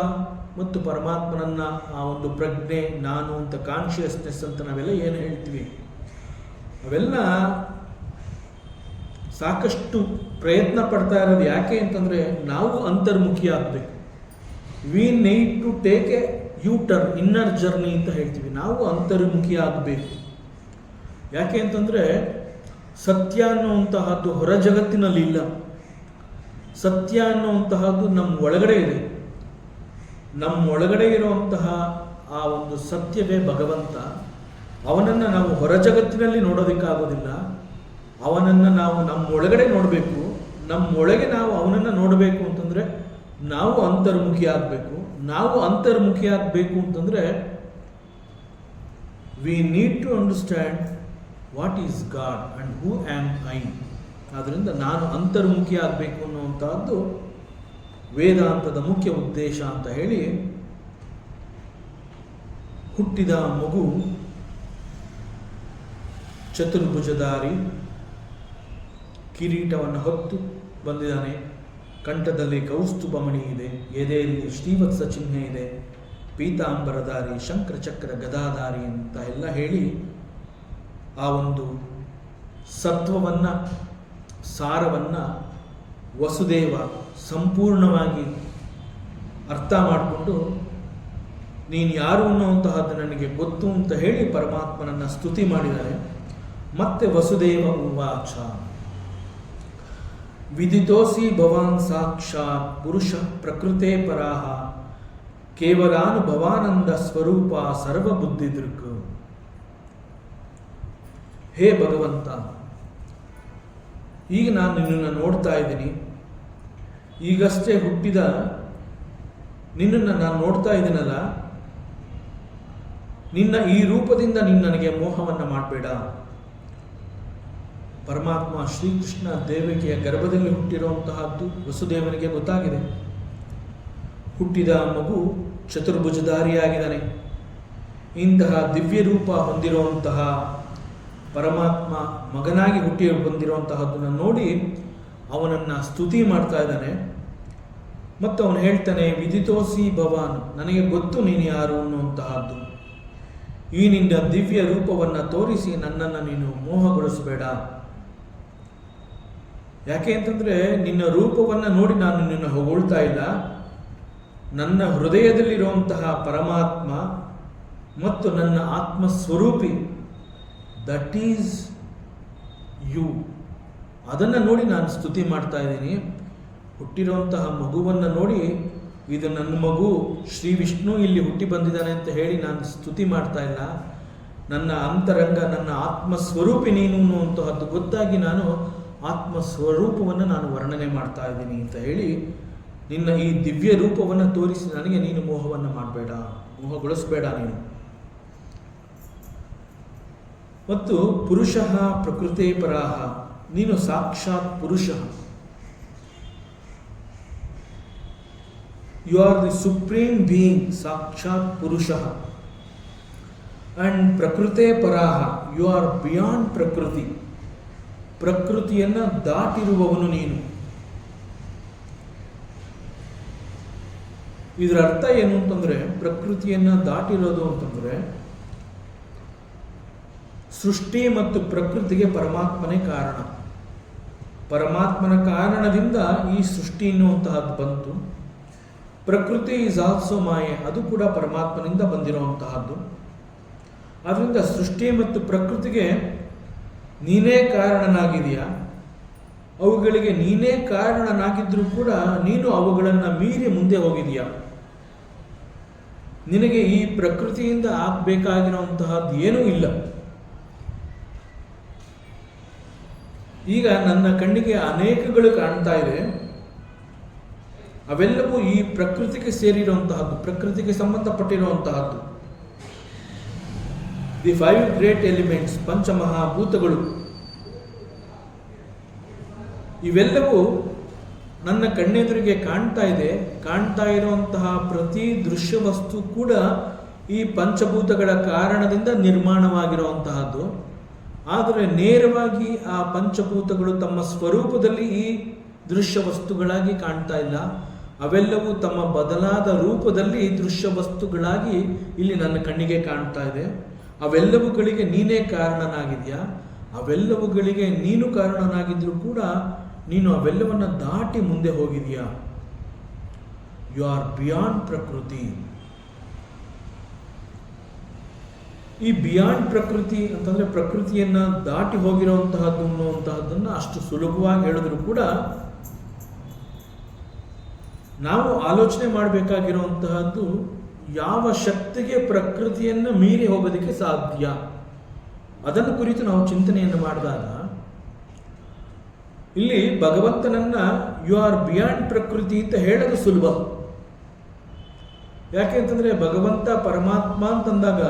ಮತ್ತು ಪರಮಾತ್ಮನನ್ನ ಆ ಒಂದು ಪ್ರಜ್ಞೆ, ನಾನು ಅಂತ ಕಾನ್ಷಿಯಸ್ನೆಸ್ ಅಂತ ನಾವೆಲ್ಲ ಏನು ಹೇಳ್ತೀವಿ, ಅವೆಲ್ಲ ಸಾಕಷ್ಟು ಪ್ರಯತ್ನ ಪಡ್ತಾ ಇರೋದು ಯಾಕೆ ಅಂತಂದರೆ ನಾವು ಅಂತರ್ಮುಖಿ ಆಗಬೇಕು. We need to take a U-turn, inner journey ಅಂತ ಹೇಳ್ತೀವಿ. ನಾವು ಅಂತರ್ಮುಖಿ ಆಗಬೇಕು. ಯಾಕೆ ಅಂತಂದರೆ ಸತ್ಯ ಅನ್ನುವಂತಹದ್ದು ಹೊರ ಜಗತ್ತಿನಲ್ಲಿ ಇಲ್ಲ. ಸತ್ಯ ಅನ್ನುವಂತಹದ್ದು ನಮ್ಮ ಒಳಗಡೆ ಇದೆ. ನಮ್ಮ ಒಳಗಡೆ ಇರುವಂತಹ ಆ ಒಂದು ಸತ್ಯವೇ ಭಗವಂತ. ಅವನನ್ನು ನಾವು ಹೊರ ಜಗತ್ತಿನಲ್ಲಿ ನೋಡೋದಕ್ಕಾಗೋದಿಲ್ಲ. ಅವನನ್ನು ನಾವು ನಮ್ಮ ಒಳಗಡೆ ನೋಡಬೇಕು. ನಮ್ಮೊಳಗೆ ನಾವು ಅವನನ್ನು ನೋಡಬೇಕು ಅಂತಂದರೆ ನಾವು ಅಂತರ್ಮುಖಿ ಆಗಬೇಕು. ನಾವು ಅಂತರ್ಮುಖಿ ಆಗಬೇಕು ಅಂತಂದರೆ we need to understand what is God and who am I. ಆದ್ದರಿಂದ ನಾನು ಅಂತರ್ಮುಖಿ ಆಗಬೇಕು ಅನ್ನುವಂಥದ್ದು ವೇದಾಂತದ ಮುಖ್ಯ ಉದ್ದೇಶ ಅಂತ ಹೇಳಿ, ಹುಟ್ಟಿದ ಮಗು ಚತುರ್ಭುಜಧಾರಿ, ಕಿರೀಟವನ್ನು ಹೊತ್ತು ಬಂದಿದ್ದಾನೆ, ಕಂಠದಲ್ಲಿ ಕೌಸ್ತುಭಮಣಿ ಇದೆ, ಎದೆಯಲ್ಲಿ ಶ್ರೀವತ್ಸ ಚಿಹ್ನೆ ಇದೆ, ಪೀತಾಂಬರಧಾರಿ, ಶಂಕರಚಕ್ರ ಗದಾಧಾರಿ ಅಂತ ಎಲ್ಲ ಹೇಳಿ ಆ ಒಂದು ಸತ್ವವನ್ನು, ಸಾರವನ್ನು ವಸುದೇವ ಸಂಪೂರ್ಣವಾಗಿ ಅರ್ಥ ಮಾಡಿಕೊಂಡು ನೀನು ಯಾರು ಅನ್ನುವಂತಹದ್ದು ನನಗೆ ಗೊತ್ತು ಅಂತ ಹೇಳಿ ಪರಮಾತ್ಮನನ್ನು ಸ್ತುತಿ ಮಾಡಿದ್ದಾರೆ. ಮತ್ತೆ ವಸುದೇವ ಉವಾಚ ವಿದಿತೋಸಿ ಭವಾನ್ ಸಾಕ್ಷಾತ್ ಪುರುಷ ಪ್ರಕೃತೆ ಪರಾಹ ಕೇವಲಾನುಭವಾನಂದ ಸ್ವರೂಪ ಸರ್ವಬುದ್ಧಿ ದೃಕ್. ಹೇ ಭಗವಂತ, ಈಗ ನಾನು ನಿನ್ನನ್ನು ನೋಡ್ತಾ ಇದ್ದೀನಿ. ಈಗಷ್ಟೇ ಹುಟ್ಟಿದ ನಿನ್ನನ್ನು ನಾನು ನೋಡ್ತಾ ಇದ್ದೀನಲ್ಲ, ನಿನ್ನ ಈ ರೂಪದಿಂದ ನೀನು ನನಗೆ ಮೋಹವನ್ನು ಮಾಡಬೇಡ. ಪರಮಾತ್ಮ ಶ್ರೀಕೃಷ್ಣ ದೇವಕಿಯ ಗರ್ಭದಲ್ಲಿ ಹುಟ್ಟಿರುವಂತಹದ್ದು ವಸುದೇವನಿಗೆ ಗೊತ್ತಾಗಿದೆ. ಹುಟ್ಟಿದ ಮಗು ಚತುರ್ಭುಜಧಾರಿಯಾಗಿದ್ದಾನೆ. ಇಂತಹ ದಿವ್ಯ ರೂಪ ಹೊಂದಿರುವಂತಹ ಪರಮಾತ್ಮ ಮಗನಾಗಿ ಹುಟ್ಟಿ ಬಂದಿರುವಂತಹದ್ದನ್ನು ನೋಡಿ ಅವನನ್ನು ಸ್ತುತಿ ಮಾಡ್ತಾ ಇದ್ದಾನೆ. ಮತ್ತು ಅವನು ಹೇಳ್ತಾನೆ, ವಿದಿತೋಸಿ ಭವಾನ್, ನನಗೆ ಗೊತ್ತು ನೀನು ಯಾರು ಅನ್ನುವಂತಹದ್ದು. ಈ ನಿನ್ನ ದಿವ್ಯ ರೂಪವನ್ನು ತೋರಿಸಿ ನನ್ನನ್ನು ನೀನು ಮೋಹಗೊಳಿಸಬೇಡ. ಯಾಕೆ ಅಂತಂದರೆ ನಿನ್ನ ರೂಪವನ್ನು ನೋಡಿ ನಾನು ನಿನ್ನ ಹೊಗಳ್ತಾ ಇಲ್ಲ. ನನ್ನ ಹೃದಯದಲ್ಲಿರುವಂತಹ ಪರಮಾತ್ಮ ಮತ್ತು ನನ್ನ ಆತ್ಮಸ್ವರೂಪಿ, ದಟ್ ಈಸ್ ಯು, ಅದನ್ನು ನೋಡಿ ನಾನು ಸ್ತುತಿ ಮಾಡ್ತಾ ಇದ್ದೀನಿ. ಹುಟ್ಟಿರುವಂತಹ ಮಗುವನ್ನು ನೋಡಿ ಇದು ನನ್ನ ಮಗು ಶ್ರೀ ವಿಷ್ಣು ಇಲ್ಲಿ ಹುಟ್ಟಿ ಬಂದಿದ್ದಾನೆ ಅಂತ ಹೇಳಿ ನಾನು ಸ್ತುತಿ ಮಾಡ್ತಾ ಇಲ್ಲ. ನನ್ನ ಅಂತರಂಗ, ನನ್ನ ಆತ್ಮಸ್ವರೂಪಿ ನೀನು ಅನ್ನುವಂತಹದ್ದು ಗೊತ್ತಾಗಿ ನಾನು ಆತ್ಮಸ್ವರೂಪವನ್ನು ನಾನು ವರ್ಣನೆ ಮಾಡ್ತಾ ಇದ್ದೀನಿ ಅಂತ ಹೇಳಿ, ನಿನ್ನ ಈ ದಿವ್ಯ ರೂಪವನ್ನು ತೋರಿಸಿ ನನಗೆ ನೀನು ಮೋಹವನ್ನು ಮಾಡಬೇಡ, ಮೋಹಗೊಳಿಸಬೇಡ ನೀನು. ಮತ್ತು ಪುರುಷ ಪ್ರಕೃತೆ ಪರಾಹ, ನೀನು ಸಾಕ್ಷಾತ್ ಪುರುಷ. You are the supreme being, ಸಾಕ್ಷಾತ್ ಪುರುಷ. ಅಂಡ್ ಪ್ರಕೃತೆ ಪರಾಹ, ಯು ಆರ್ ಬಿಯಾಂಡ್ ಪ್ರಕೃತಿ. ಪ್ರಕೃತಿಯನ್ನು ದಾಟಿರುವವನು ನೀನು. ಇದರ ಅರ್ಥ ಏನು ಅಂತಂದರೆ, ಪ್ರಕೃತಿಯನ್ನು ದಾಟಿರೋದು ಅಂತಂದರೆ ಸೃಷ್ಟಿ ಮತ್ತು ಪ್ರಕೃತಿಗೆ ಪರಮಾತ್ಮನೇ ಕಾರಣ. ಪರಮಾತ್ಮನ ಕಾರಣದಿಂದ ಈ ಸೃಷ್ಟಿ ಎನ್ನುವಂತಹದ್ದು ಬಂತು. ಪ್ರಕೃತಿ ಈಸ್ ಆಲ್ಸೋ ಮಾಯೆ, ಅದು ಕೂಡ ಪರಮಾತ್ಮನಿಂದ ಬಂದಿರುವಂತಹದ್ದು. ಆದ್ದರಿಂದ ಸೃಷ್ಟಿ ಮತ್ತು ಪ್ರಕೃತಿಗೆ ನೀನೇ ಕಾರಣನಾಗಿದೆಯಾ, ಅವುಗಳಿಗೆ ನೀನೇ ಕಾರಣನಾಗಿದ್ರೂ ಕೂಡ ನೀನು ಅವುಗಳನ್ನು ಮೀರಿ ಮುಂದೆ ಹೋಗಿದೆಯಾ. ನಿನಗೆ ಈ ಪ್ರಕೃತಿಯಿಂದ ಆಗಬೇಕಾಗಿರುವಂತಹದ್ದು ಏನೂ ಇಲ್ಲ. ಈಗ ನನ್ನ ಕಣ್ಣಿಗೆ ಅನೇಕಗಳು ಕಾಣ್ತಾ ಇದೆ, ಅವೆಲ್ಲವೂ ಈ ಪ್ರಕೃತಿಗೆ ಸೇರಿರುವಂತಹದ್ದು, ಪ್ರಕೃತಿಗೆ ಸಂಬಂಧಪಟ್ಟಿರುವಂತಹದ್ದು. ದಿ 5 ಗ್ರೇಟ್ ಎಲಿಮೆಂಟ್ಸ್, ಪಂಚಮಹಾಭೂತಗಳು, ಇವೆಲ್ಲವೂ ನನ್ನ ಕಣ್ಣೆದುರಿಗೆ ಕಾಣ್ತಾ ಇದೆ. ಕಾಣ್ತಾ ಇರುವಂತಹ ಪ್ರತಿ ದೃಶ್ಯ ವಸ್ತು ಕೂಡ ಈ ಪಂಚಭೂತಗಳ ಕಾರಣದಿಂದ ನಿರ್ಮಾಣವಾಗಿರುವಂತಹದ್ದು. ಆದರೆ ನೇರವಾಗಿ ಆ ಪಂಚಭೂತಗಳು ತಮ್ಮ ಸ್ವರೂಪದಲ್ಲಿ ಈ ದೃಶ್ಯ ವಸ್ತುಗಳಾಗಿ ಕಾಣ್ತಾ ಇಲ್ಲ. ಅವೆಲ್ಲವೂ ತಮ್ಮ ಬದಲಾದ ರೂಪದಲ್ಲಿ ದೃಶ್ಯ ವಸ್ತುಗಳಾಗಿ ಇಲ್ಲಿ ನನ್ನ ಕಣ್ಣಿಗೆ ಕಾಣ್ತಾ ಇದೆ. ಅವೆಲ್ಲವುಗಳಿಗೆ ನೀನೇ ಕಾರಣನಾಗಿದೆಯಾ. ಅವೆಲ್ಲವುಗಳಿಗೆ ನೀನು ಕಾರಣನಾಗಿದ್ರೂ ಕೂಡ ನೀನು ಅವೆಲ್ಲವನ್ನು ದಾಟಿ ಮುಂದೆ ಹೋಗಿದೆಯಾ. ಯು ಆರ್ ಬಿಯಾಂಡ್ ಪ್ರಕೃತಿ. ಈ ಬಿಯಾಂಡ್ ಪ್ರಕೃತಿ ಅಂತಂದರೆ ಪ್ರಕೃತಿಯನ್ನು ದಾಟಿ ಹೋಗಿರುವಂತಹದ್ದು ಅನ್ನುವಂತಹದ್ದನ್ನು ಅಷ್ಟು ಸುಲಭವಾಗಿ ಹೇಳಿದ್ರು ಕೂಡ ನಾವು ಆಲೋಚನೆ ಮಾಡಬೇಕಾಗಿರುವಂತಹದ್ದು, ಯಾವ ಶಕ್ತಿಗೆ ಪ್ರಕೃತಿಯನ್ನು ಮೀರಿ ಹೋಗೋದಕ್ಕೆ ಸಾಧ್ಯ, ಅದನ್ನು ಕುರಿತು ನಾವು ಚಿಂತನೆಯನ್ನು ಮಾಡಿದಾಗ ಇಲ್ಲಿ ಭಗವಂತನನ್ನ ಯು ಆರ್ ಬಿಯಾಂಡ್ ಪ್ರಕೃತಿ ಅಂತ ಹೇಳೋದು ಸುಲಭ. ಯಾಕೆ ಅಂತಂದರೆ ಭಗವಂತ ಪರಮಾತ್ಮ ಅಂತಂದಾಗ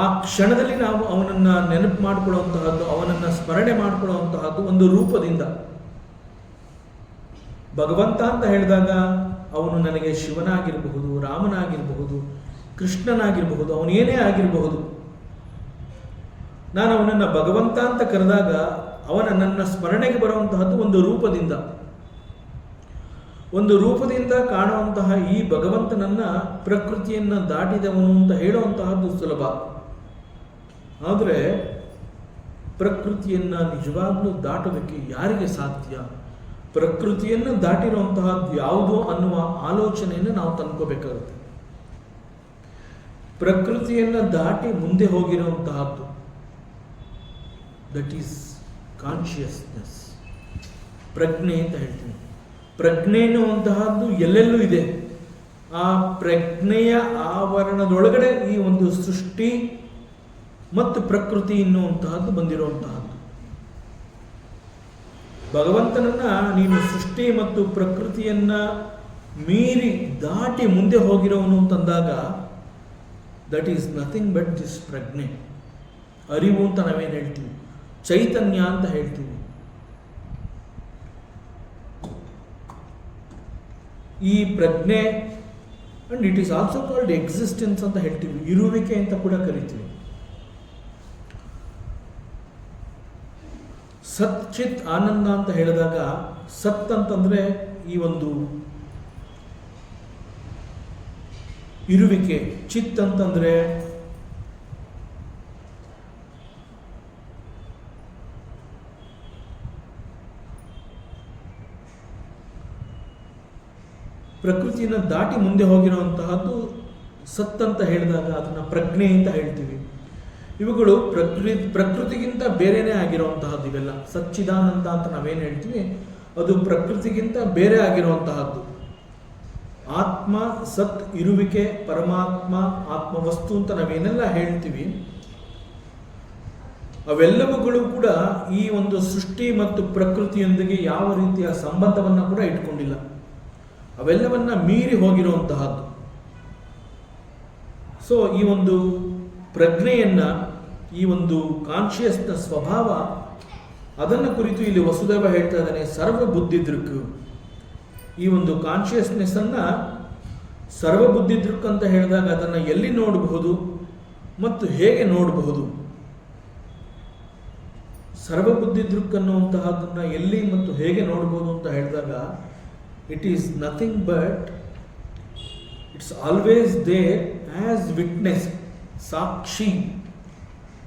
ಆ ಕ್ಷಣದಲ್ಲಿ ನಾವು ಅವನನ್ನು ನೆನಪು ಮಾಡಿಕೊಳ್ಳುವಂತಹದ್ದು, ಅವನನ್ನು ಸ್ಮರಣೆ ಮಾಡಿಕೊಳ್ಳುವಂತಹದ್ದು ಒಂದು ರೂಪದಿಂದ. ಭಗವಂತ ಅಂತ ಹೇಳಿದಾಗ ಅವನು ನನಗೆ ಶಿವನಾಗಿರಬಹುದು, ರಾಮನಾಗಿರಬಹುದು, ಕೃಷ್ಣನಾಗಿರಬಹುದು, ಅವನೇನೇ ಆಗಿರಬಹುದು. ನಾನು ಅವನನ್ನು ಭಗವಂತ ಅಂತ ಕರೆದಾಗ ಅವನ ನನ್ನ ಸ್ಮರಣೆಗೆ ಬರುವಂತಹದ್ದು ಒಂದು ರೂಪದಿಂದ ಕಾಣುವಂತಹ ಈ ಭಗವಂತನನ್ನ ಪ್ರಕೃತಿಯನ್ನು ದಾಟಿದವನು ಅಂತ ಹೇಳುವಂತಹದ್ದು ಸುಲಭ. ಆದರೆ ಪ್ರಕೃತಿಯನ್ನು ನಿಜವಾಗ್ಲೂ ದಾಟೋದಕ್ಕೆ ಯಾರಿಗೆ ಸಾಧ್ಯ? ಪ್ರಕೃತಿಯನ್ನು ದಾಟಿರುವಂತಹದ್ದು ಯಾವುದು ಅನ್ನುವ ಆಲೋಚನೆಯನ್ನು ನಾವು ತಂದ್ಕೋಬೇಕಾಗುತ್ತೆ. ಪ್ರಕೃತಿಯನ್ನು ದಾಟಿ ಮುಂದೆ ಹೋಗಿರುವಂತಹದ್ದು ದಟ್ ಈಸ್ ಕಾನ್ಷಿಯಸ್ನೆಸ್, ಪ್ರಜ್ಞೆ ಅಂತ ಹೇಳ್ತೀನಿ. ಪ್ರಜ್ಞೆ ಎನ್ನುವಂತಹದ್ದು ಎಲ್ಲೆಲ್ಲೂ ಇದೆ. ಆ ಪ್ರಜ್ಞೆಯ ಆವರಣದೊಳಗಡೆ ಈ ಒಂದು ಸೃಷ್ಟಿ ಮತ್ತು ಪ್ರಕೃತಿ ಎನ್ನುವಂತಹದ್ದು ಬಂದಿರುವಂತಹದ್ದು. ಭಗವಂತನನ್ನ ನೀನು ಸೃಷ್ಟಿ ಮತ್ತು ಪ್ರಕೃತಿಯನ್ನ ಮೀರಿ ದಾಟಿ ಮುಂದೆ ಹೋಗಿರೋನು ಅಂತಂದಾಗ that is nothing but this ಪ್ರಜ್ಞೆ. ಅರಿವು ಅಂತ ನಾವೇನು ಹೇಳ್ತೀವಿ, ಚೈತನ್ಯ ಅಂತ ಹೇಳ್ತೀವಿ. ಈ ಪ್ರಜ್ಞೆ and it is also called existence ಅಂತ ಹೇಳ್ತೀವಿ, ಇರುವಿಕೆ ಅಂತ ಕೂಡ ಕರಿತೀವಿ. ಸತ್ ಚಿತ್ ಆನಂದ ಅಂತ ಹೇಳಿದಾಗ ಸತ್ ಅಂತಂದ್ರೆ ಈ ಒಂದು ಇರುವಿಕೆ, ಚಿತ್ ಅಂತಂದ್ರೆ ಪ್ರಕೃತಿಯನ್ನು ದಾಟಿ ಮುಂದೆ ಹೋಗಿರುವಂತಹದ್ದು ಸತ್ ಅಂತ ಹೇಳಿದಾಗ ಅದನ್ನ ಪ್ರಜ್ಞೆ ಅಂತ ಹೇಳ್ತೀವಿ. ಇವುಗಳು ಪ್ರಕೃತಿಗಿಂತ ಬೇರೆನೇ ಆಗಿರುವಂತಹದ್ದು. ಇವೆಲ್ಲ ಸಚ್ಚಿದಾನಂದ ಅಂತ ನಾವೇನು ಹೇಳ್ತೀವಿ ಅದು ಪ್ರಕೃತಿಗಿಂತ ಬೇರೆ ಆಗಿರುವಂತಹದ್ದು. ಆತ್ಮ, ಸತ್, ಇರುವಿಕೆ, ಪರಮಾತ್ಮ, ಆತ್ಮವಸ್ತು ಅಂತ ನಾವೇನೆಲ್ಲ ಹೇಳ್ತೀವಿ ಅವೆಲ್ಲವುಗಳು ಕೂಡ ಈ ಒಂದು ಸೃಷ್ಟಿ ಮತ್ತು ಪ್ರಕೃತಿಯೊಂದಿಗೆ ಯಾವ ರೀತಿಯ ಸಂಬಂಧವನ್ನು ಕೂಡ ಇಟ್ಕೊಂಡಿಲ್ಲ. ಅವೆಲ್ಲವನ್ನ ಮೀರಿ ಹೋಗಿರುವಂತಹದ್ದು. ಸೊ ಈ ಒಂದು ಪ್ರಜ್ಞೆಯನ್ನ, ಈ ಒಂದು ಕಾನ್ಷಿಯಸ್ನ ಸ್ವಭಾವ, ಅದನ್ನು ಕುರಿತು ಇಲ್ಲಿ ವಸುದೇವ ಹೇಳ್ತಾ ಇದ್ದಾನೆ. ಸರ್ವಬುದ್ಧಿ ದೃಕ್, ಈ ಒಂದು ಕಾನ್ಷಿಯಸ್ನೆಸ್ ಅನ್ನ ಸರ್ವಬುದ್ಧಿ ದೃಕ್ ಅಂತ ಹೇಳಿದಾಗ ಅದನ್ನು ಎಲ್ಲಿ ನೋಡಬಹುದು ಮತ್ತು ಹೇಗೆ ನೋಡಬಹುದು? ಸರ್ವಬುದ್ಧಿ ದೃಕ್ ಅನ್ನುವಂತಹದನ್ನ ಎಲ್ಲಿ ಮತ್ತು ಹೇಗೆ ನೋಡಬಹುದು ಅಂತ ಹೇಳಿದಾಗ it is nothing but it's always there as witness, ಸಾಕ್ಷಿ.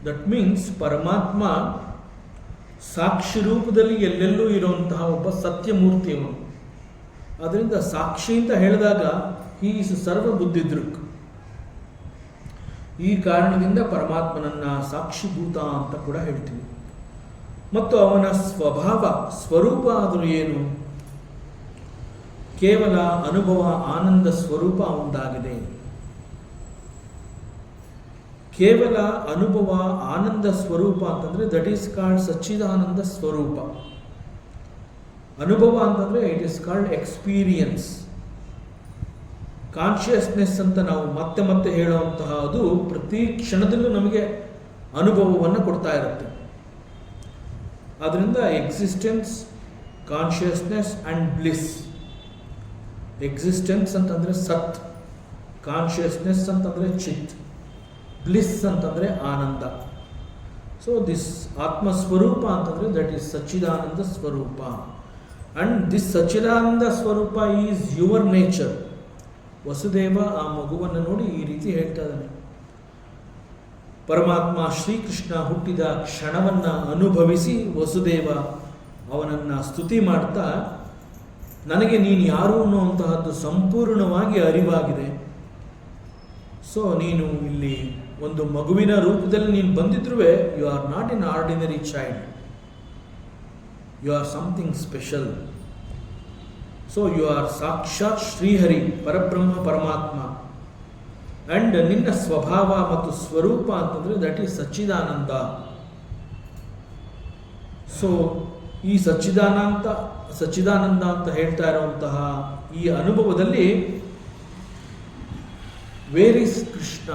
ದಟ್ ಮೀನ್ಸ್ ಪರಮಾತ್ಮ ಸಾಕ್ಷಿ ರೂಪದಲ್ಲಿ ಎಲ್ಲೆಲ್ಲೂ ಇರುವಂತಹ ಒಬ್ಬ ಸತ್ಯಮೂರ್ತಿಯವನು. ಅದರಿಂದ ಸಾಕ್ಷಿ ಅಂತ ಹೇಳಿದಾಗ ಹಿ ಈಸ್ ಸರ್ವಬುದ್ಧಿ ದೃಕ್. ಈ ಕಾರಣದಿಂದ ಪರಮಾತ್ಮನನ್ನ ಸಾಕ್ಷಿಭೂತ ಅಂತ ಕೂಡ ಹೇಳ್ತೀವಿ. ಮತ್ತು ಅವನ ಸ್ವಭಾವ, ಸ್ವರೂಪ ಆದರೂ ಏನು? ಕೇವಲ ಅನುಭವ, ಆನಂದ ಸ್ವರೂಪ ಒಂದಾಗಿದೆ. ಕೇವಲ ಅನುಭವ, ಆನಂದ ಸ್ವರೂಪ ಅಂತಂದ್ರೆ ದಟ್ ಈಸ್ ಕಾಲ್ಡ್ ಸಚ್ಚಿದಾನಂದ ಸ್ವರೂಪ. ಅನುಭವ ಅಂತಂದ್ರೆ it is called experience. Consciousness ಅಂತ ನಾವು ಮತ್ತೆ ಮತ್ತೆ ಹೇಳುವಂತಹ ಅದು ಪ್ರತಿ ಕ್ಷಣದಲ್ಲೂ ನಮಗೆ ಅನುಭವವನ್ನು ಕೊಡ್ತಾ ಇರುತ್ತೆ. ಆದ್ದರಿಂದ existence, consciousness and bliss. Existence ಅಂತಂದ್ರೆ ಸತ್, ಕಾನ್ಷಿಯಸ್ನೆಸ್ ಅಂತಂದ್ರೆ ಚಿತ್, ಬ್ಲಿಸ್ ಅಂತಂದ್ರೆ ಆನಂದ. ಸೊ ದಿಸ್ ಆತ್ಮಸ್ವರೂಪ ಅಂತಂದ್ರೆ ದಟ್ ಈಸ್ ಸಚ್ಚಿದಾನಂದ ಸ್ವರೂಪ. ಅಂಡ್ ದಿಸ್ ಸಚ್ಚಿದಾನಂದ ಸ್ವರೂಪ ಈಸ್ ಯುವರ್ ನೇಚರ್. ವಸುದೇವ ಆ ಮಗುವನ್ನು ನೋಡಿ ಈ ರೀತಿ ಹೇಳ್ತಾ ಇದ್ದಾನೆ. ಪರಮಾತ್ಮ ಶ್ರೀಕೃಷ್ಣ ಹುಟ್ಟಿದ ಕ್ಷಣವನ್ನ ಅನುಭವಿಸಿ ವಸುದೇವ ಅವನನ್ನ ಸ್ತುತಿ ಮಾಡ್ತಾ, ನನಗೆ ನೀನು ಯಾರು ಅನ್ನುವಂತಹದ್ದು ಸಂಪೂರ್ಣವಾಗಿ ಅರಿವಾಗಿದೆ. ಸೊ ನೀನು ಇಲ್ಲಿ ಒಂದು ಮಗುವಿನ ರೂಪದಲ್ಲಿ ನೀನು ಬಂದಿದ್ರೂ you are not an ordinary child, you are something special. So you are ಸಾಕ್ಷಾತ್ ಶ್ರೀಹರಿ, ಪರಬ್ರಹ್ಮ ಪರಮಾತ್ಮ. ಅಂಡ್ ನಿನ್ನ ಸ್ವಭಾವ ಮತ್ತು ಸ್ವರೂಪ ಅಂತಂದ್ರೆ ದಟ್ ಈಸ್ ಸಚ್ಚಿದಾನಂದ. ಸೊ ಈ ಸಚ್ಚಿದಾನಂದ ಅಂತ ಹೇಳ್ತಾ ಇರುವಂತಹ ಈ ಅನುಭವದಲ್ಲಿ ವೇರ್ ಈಸ್ ಕೃಷ್ಣ?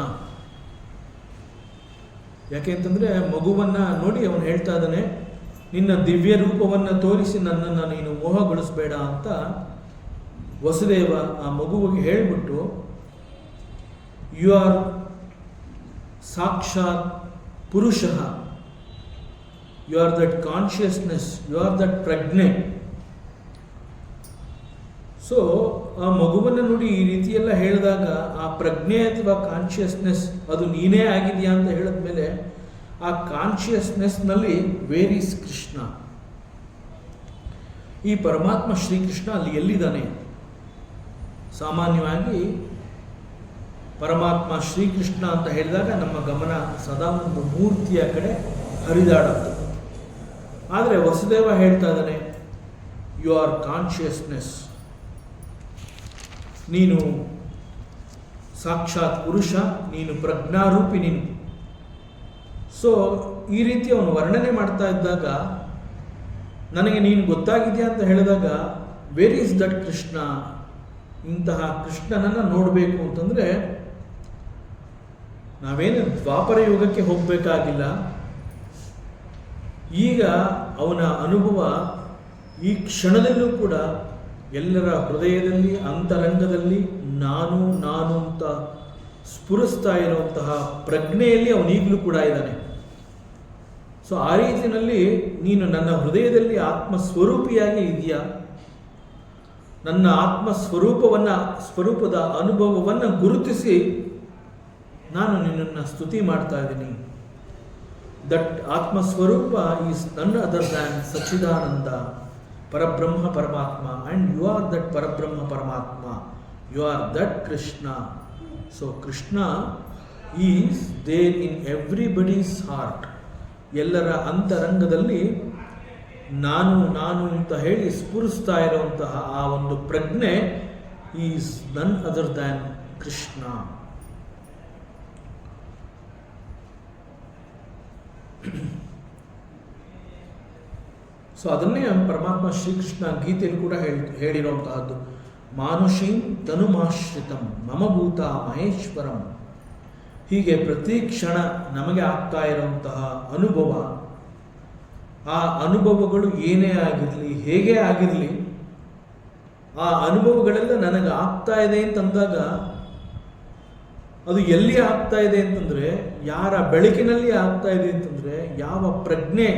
ಯಾಕೆಂತಂದ್ರೆ ಮಗುವನ್ನ ನೋಡಿ ಅವನು ಹೇಳ್ತಾ ಇದ್ದಾನೆ, ನಿನ್ನ ದಿವ್ಯ ರೂಪವನ್ನು ತೋರಿಸಿ ನನ್ನನ್ನು ನೀನು ಮೋಹಗೊಳಿಸಬೇಡ ಅಂತ ವಸುದೇವ ಆ ಮಗುವಿಗೆ ಹೇಳಿಬಿಟ್ಟು, ಯು ಆರ್ ಸಾಕ್ಷಾತ್ ಪುರುಷ, you are that consciousness, you are that ಪ್ರಜ್ಞೆ. ಸೊ ಆ ಮಗುವನ್ನು ನೋಡಿ ಈ ರೀತಿಯೆಲ್ಲ ಹೇಳಿದಾಗ ಆ ಪ್ರಜ್ಞೆ ಅಥವಾ ಕಾನ್ಷಿಯಸ್ನೆಸ್ ಅದು ನೀನೇ ಆಗಿದೆಯಾ ಅಂತ ಹೇಳಿದ್ಮೇಲೆ ಆ ಕಾನ್ಷಿಯಸ್ನೆಸ್ನಲ್ಲಿ ವೇರ್ ಈಸ್ ಕೃಷ್ಣ? ಈ ಪರಮಾತ್ಮ ಶ್ರೀಕೃಷ್ಣ ಅಲ್ಲಿ ಎಲ್ಲಿದ್ದಾನೆ? ಸಾಮಾನ್ಯವಾಗಿ ಪರಮಾತ್ಮ ಶ್ರೀಕೃಷ್ಣ ಅಂತ ಹೇಳಿದಾಗ ನಮ್ಮ ಗಮನ ಸದಾ ಒಂದು ಮೂರ್ತಿಯ ಕಡೆ ಹರಿದಾಡುತ್ತೆ. ಆದರೆ ವಸುದೇವ ಹೇಳ್ತಾ ಇದ್ದಾನೆ, ಯು ಆರ್ ಕಾನ್ಷಿಯಸ್ನೆಸ್, ನೀನು ಸಾಕ್ಷಾತ್ ಪುರುಷ, ನೀನು ಪ್ರಜ್ಞಾರೂಪಿ ನೀನು. ಸೊ ಈ ರೀತಿ ಅವನು ವರ್ಣನೆ ಮಾಡ್ತಾ ಇದ್ದಾಗ ನನಗೆ ನೀನು ಗೊತ್ತಾಗಿದೆಯಾ ಅಂತ ಹೇಳಿದಾಗ ವೇರ್ ಈಸ್ ದಟ್ ಕೃಷ್ಣ? ಇಂತಹ ಕೃಷ್ಣನನ್ನು ನೋಡಬೇಕು ಅಂತಂದರೆ ನಾವೇನು ದ್ವಾಪರ ಯುಗಕ್ಕೆ ಹೋಗಬೇಕಾಗಿಲ್ಲ. ಈಗ ಅವನ ಅನುಭವ ಈ ಕ್ಷಣದಲ್ಲೂ ಕೂಡ ಎಲ್ಲರ ಹೃದಯದಲ್ಲಿ, ಅಂತರಂಗದಲ್ಲಿ ನಾನು ನಾನು ಅಂತ ಸ್ಫುರಿಸ್ತಾ ಇರುವಂತಹ ಪ್ರಜ್ಞೆಯಲ್ಲಿ ಅವನೀಗಲೂ ಕೂಡ ಇದ್ದಾನೆ. ಸೊ ಆ ರೀತಿಯಲ್ಲಿ ನೀನು ನನ್ನ ಹೃದಯದಲ್ಲಿ ಆತ್ಮಸ್ವರೂಪಿಯಾಗಿ ಇದೆಯಾ? ನನ್ನ ಸ್ವರೂಪದ ಅನುಭವವನ್ನು ಗುರುತಿಸಿ ನಾನು ನಿನ್ನನ್ನು ಸ್ತುತಿ ಮಾಡ್ತಾ ಇದ್ದೀನಿ. ದಟ್ ಆತ್ಮಸ್ವರೂಪ ಈಸ್ ನನ್ ಅದರ್ ದ್ಯಾನ್ ಸಚ್ಚಿದಾನಂದ ಪರಬ್ರಹ್ಮ ಪರಮಾತ್ಮ, ಆ್ಯಂಡ್ ಯು ಆರ್ ದಟ್ ಪರಬ್ರಹ್ಮ ಪರಮಾತ್ಮ, you are that Krishna. So Krishna is there in everybody's heart. ಎಲ್ಲರ ಅಂತರಂಗದಲ್ಲಿ ನಾನು ನಾನು ಅಂತ ಹೇಳಿ ಸ್ಫುರಿಸ್ತಾ ಇರುವಂತಹ ಆ ಒಂದು ಪ್ರಜ್ಞೆ is none other than Krishna. So ಅದನ್ನೇ ಪರಮಾತ್ಮ ಶ್ರೀಕೃಷ್ಣ ಗೀತೆಯಲ್ಲಿ ಕೂಡ ಹೇಳಿರುವಂತಹದ್ದು, ಮಾನುಷೀಂ ತನುಮಾಶ್ರಿತಂ ಮಮ ಭೂತ ಮಹೇಶ್ವರಂ. ಹೀಗೆ ಪ್ರತಿ ಕ್ಷಣ ನಮಗೆ ಆಗ್ತಾ ಇರುವಂತಹ ಅನುಭವ, ಆ ಅನುಭವಗಳು ಏನೇ ಆಗಿರಲಿ, ಹೇಗೆ ಆಗಿರಲಿ, ಆ ಅನುಭವಗಳೆಲ್ಲ ನನಗೆ ಆಗ್ತಾ ಇದೆ ಅಂತಂದಾಗ ಅದು ಎಲ್ಲಿ ಆಗ್ತಾ ಇದೆ ಅಂತಂದರೆ, ಯಾರ ಬೆಳಕಿನಲ್ಲಿ ಆಗ್ತಾ ಇದೆ ಅಂತಂದರೆ, ಯಾವ ಪ್ರಜ್ಞೆ,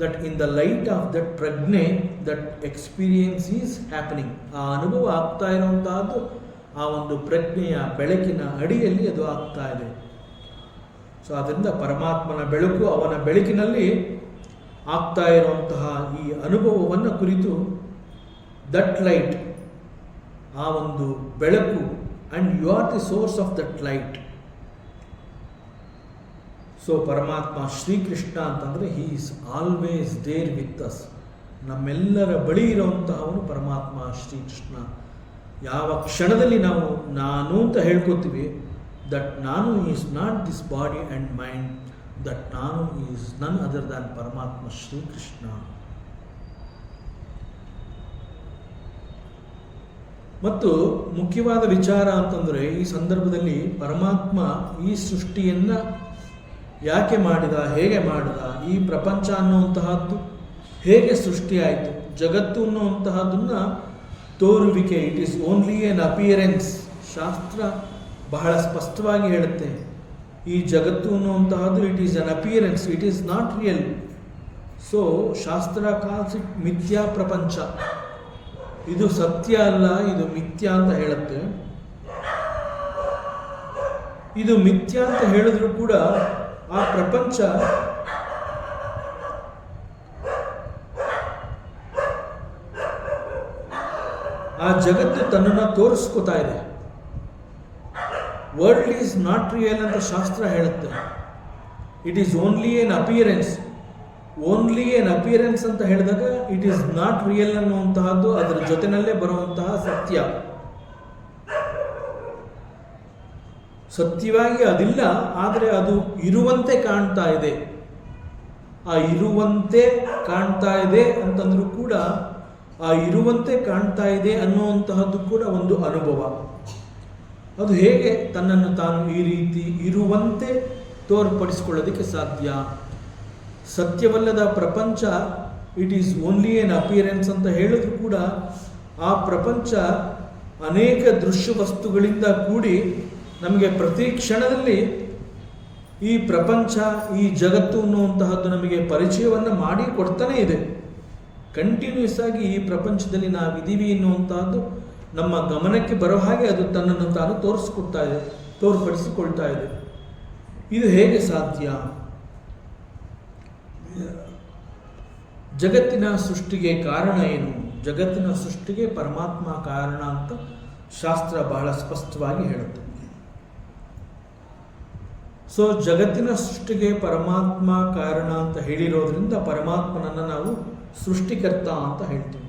that in the light off that ಪ್ರಜ್ಞೆ ದಟ್ ಎಕ್ಸ್ಪೀರಿಯನ್ಸ್ ಈಸ್ ಹ್ಯಾಪನಿಂಗ್. ಆ ಅನುಭವ ಆಗ್ತಾ ಇರುವಂತಹದ್ದು ಆ ಒಂದು ಪ್ರಜ್ಞೆಯ ಬೆಳಕಿನ ಅಡಿಯಲ್ಲಿ ಅದು ಆಗ್ತಾ ಇದೆ. ಸೊ ಅದರಿಂದ ಪರಮಾತ್ಮನ ಬೆಳಕು, ಅವನ ಬೆಳಕಿನಲ್ಲಿ ಆಗ್ತಾ ಇರುವಂತಹ ಈ ಅನುಭವವನ್ನು ಕುರಿತು ದಟ್ ಲೈಟ್, ಆ ಒಂದು ಬೆಳಕು, and you are the source of that light. So ಪರಮಾತ್ಮ ಶ್ರೀಕೃಷ್ಣ ಅಂತಂದರೆ he is always there with us. ನಮ್ಮೆಲ್ಲರ ಬಳಿ ಇರುವಂತಹವನು ಪರಮಾತ್ಮ ಶ್ರೀಕೃಷ್ಣ. ಯಾವ ಕ್ಷಣದಲ್ಲಿ ನಾವು ನಾನು ಅಂತ ಹೇಳ್ಕೊತೀವಿ, ದಟ್ ನಾನು is not this body and mind, that ನಾನು ಈಸ್ ನನ್ ಅದರ್ ದ್ಯಾನ್ ಪರಮಾತ್ಮ ಶ್ರೀಕೃಷ್ಣ. ಮತ್ತು ಮುಖ್ಯವಾದ ವಿಚಾರ ಅಂತಂದರೆ ಈ ಸಂದರ್ಭದಲ್ಲಿ ಪರಮಾತ್ಮ ಈ ಸೃಷ್ಟಿಯನ್ನು ಯಾಕೆ ಮಾಡಿದ, ಹೇಗೆ ಮಾಡಿದ, ಈ ಪ್ರಪಂಚ ಅನ್ನುವಂತಹದ್ದು ಹೇಗೆ ಸೃಷ್ಟಿಯಾಯಿತು, ಜಗತ್ತು ಅನ್ನುವಂತಹದ್ದನ್ನು ತೋರುವಿಕೆ, it is only an appearance. ಶಾಸ್ತ್ರ ಬಹಳ ಸ್ಪಷ್ಟವಾಗಿ ಹೇಳುತ್ತೆ, ಈ ಜಗತ್ತು ಅನ್ನುವಂತಹದ್ದು it is an appearance, it is not real. So ಶಾಸ್ತ್ರ ಕಾಲ್ಸ್ ಇಟ್ ಮಿಥ್ಯಾ ಪ್ರಪಂಚ. ಇದು ಸತ್ಯ ಅಲ್ಲ, ಇದು ಮಿಥ್ಯಾ ಅಂತ ಹೇಳುತ್ತೆ. ಇದು ಮಿಥ್ಯಾ ಅಂತ ಹೇಳಿದ್ರು ಕೂಡ ಆ ಪ್ರಪಂಚ ಆ ಜಗತ್ತು ತನ್ನನ್ನು ತೋರಿಸ್ಕೋತಾ ಇದೆ. ವರ್ಲ್ಡ್ ಈಸ್ ನಾಟ್ ರಿಯಲ್ ಅಂತ ಶಾಸ್ತ್ರ ಹೇಳುತ್ತೆ. It is only an appearance. Only an appearance ಅಂತ ಹೇಳಿದಾಗ ಇಟ್ ಈಸ್ ನಾಟ್ ರಿಯಲ್ ಅನ್ನುವಂತಹದ್ದು ಅದರ ಜೊತೆನಲ್ಲೇ ಬರುವಂತಹ ಸತ್ಯ. ಸತ್ಯವಾಗಿ ಅದಿಲ್ಲ, ಆದರೆ ಅದು ಇರುವಂತೆ ಕಾಣ್ತಾ ಇದೆ. ಆ ಇರುವಂತೆ ಕಾಣ್ತಾ ಇದೆ ಅಂತಂದ್ರೂ ಕೂಡ ಆ ಇರುವಂತೆ ಕಾಣ್ತಾ ಇದೆ ಅನ್ನುವಂತಹದ್ದು ಕೂಡ ಒಂದು ಅನುಭವ. ಅದು ಹೇಗೆ ತನ್ನನ್ನು ತಾನು ಈ ರೀತಿ ಇರುವಂತೆ ತೋರ್ಪಡಿಸಿಕೊಳ್ಳೋದಕ್ಕೆ ಸಾಧ್ಯ? ಸತ್ಯವಲ್ಲದ ಪ್ರಪಂಚ it is only an appearance ಅಂತ ಹೇಳಿದ್ರು ಕೂಡ ಆ ಪ್ರಪಂಚ ಅನೇಕ ದೃಶ್ಯ ವಸ್ತುಗಳಿಂದ ಕೂಡಿ ನಮಗೆ ಪ್ರತಿ ಕ್ಷಣದಲ್ಲಿ ಈ ಪ್ರಪಂಚ, ಈ ಜಗತ್ತು ಅನ್ನುವಂತಹದ್ದು ನಮಗೆ ಪರಿಚಯವನ್ನು ಮಾಡಿ ಕೊಡ್ತಾನೆ ಇದೆ. ಕಂಟಿನ್ಯೂಸ್ ಆಗಿ ಈ ಪ್ರಪಂಚದಲ್ಲಿ ನಾವಿದ್ದೀವಿ ಎನ್ನುವಂತಹದ್ದು ನಮ್ಮ ಗಮನಕ್ಕೆ ಬರೋ ಹಾಗೆ ಅದು ತನ್ನನ್ನು ತಾನು ತೋರ್ಪಡಿಸಿಕೊಳ್ತಾ ಇದೆ. ಇದು ಹೇಗೆ ಸಾಧ್ಯ? ಜಗತ್ತಿನ ಸೃಷ್ಟಿಗೆ ಕಾರಣ ಏನು? ಜಗತ್ತಿನ ಸೃಷ್ಟಿಗೆ ಪರಮಾತ್ಮ ಕಾರಣ ಅಂತ ಶಾಸ್ತ್ರ ಬಹಳ ಸ್ಪಷ್ಟವಾಗಿ ಹೇಳುತ್ತೆ. ಸೊ ಜಗತ್ತಿನ ಸೃಷ್ಟಿಗೆ ಪರಮಾತ್ಮ ಕಾರಣ ಅಂತ ಹೇಳಿರೋದ್ರಿಂದ ಪರಮಾತ್ಮನನ್ನು ನಾವು ಸೃಷ್ಟಿಕರ್ತ ಅಂತ ಹೇಳ್ತೀವಿ.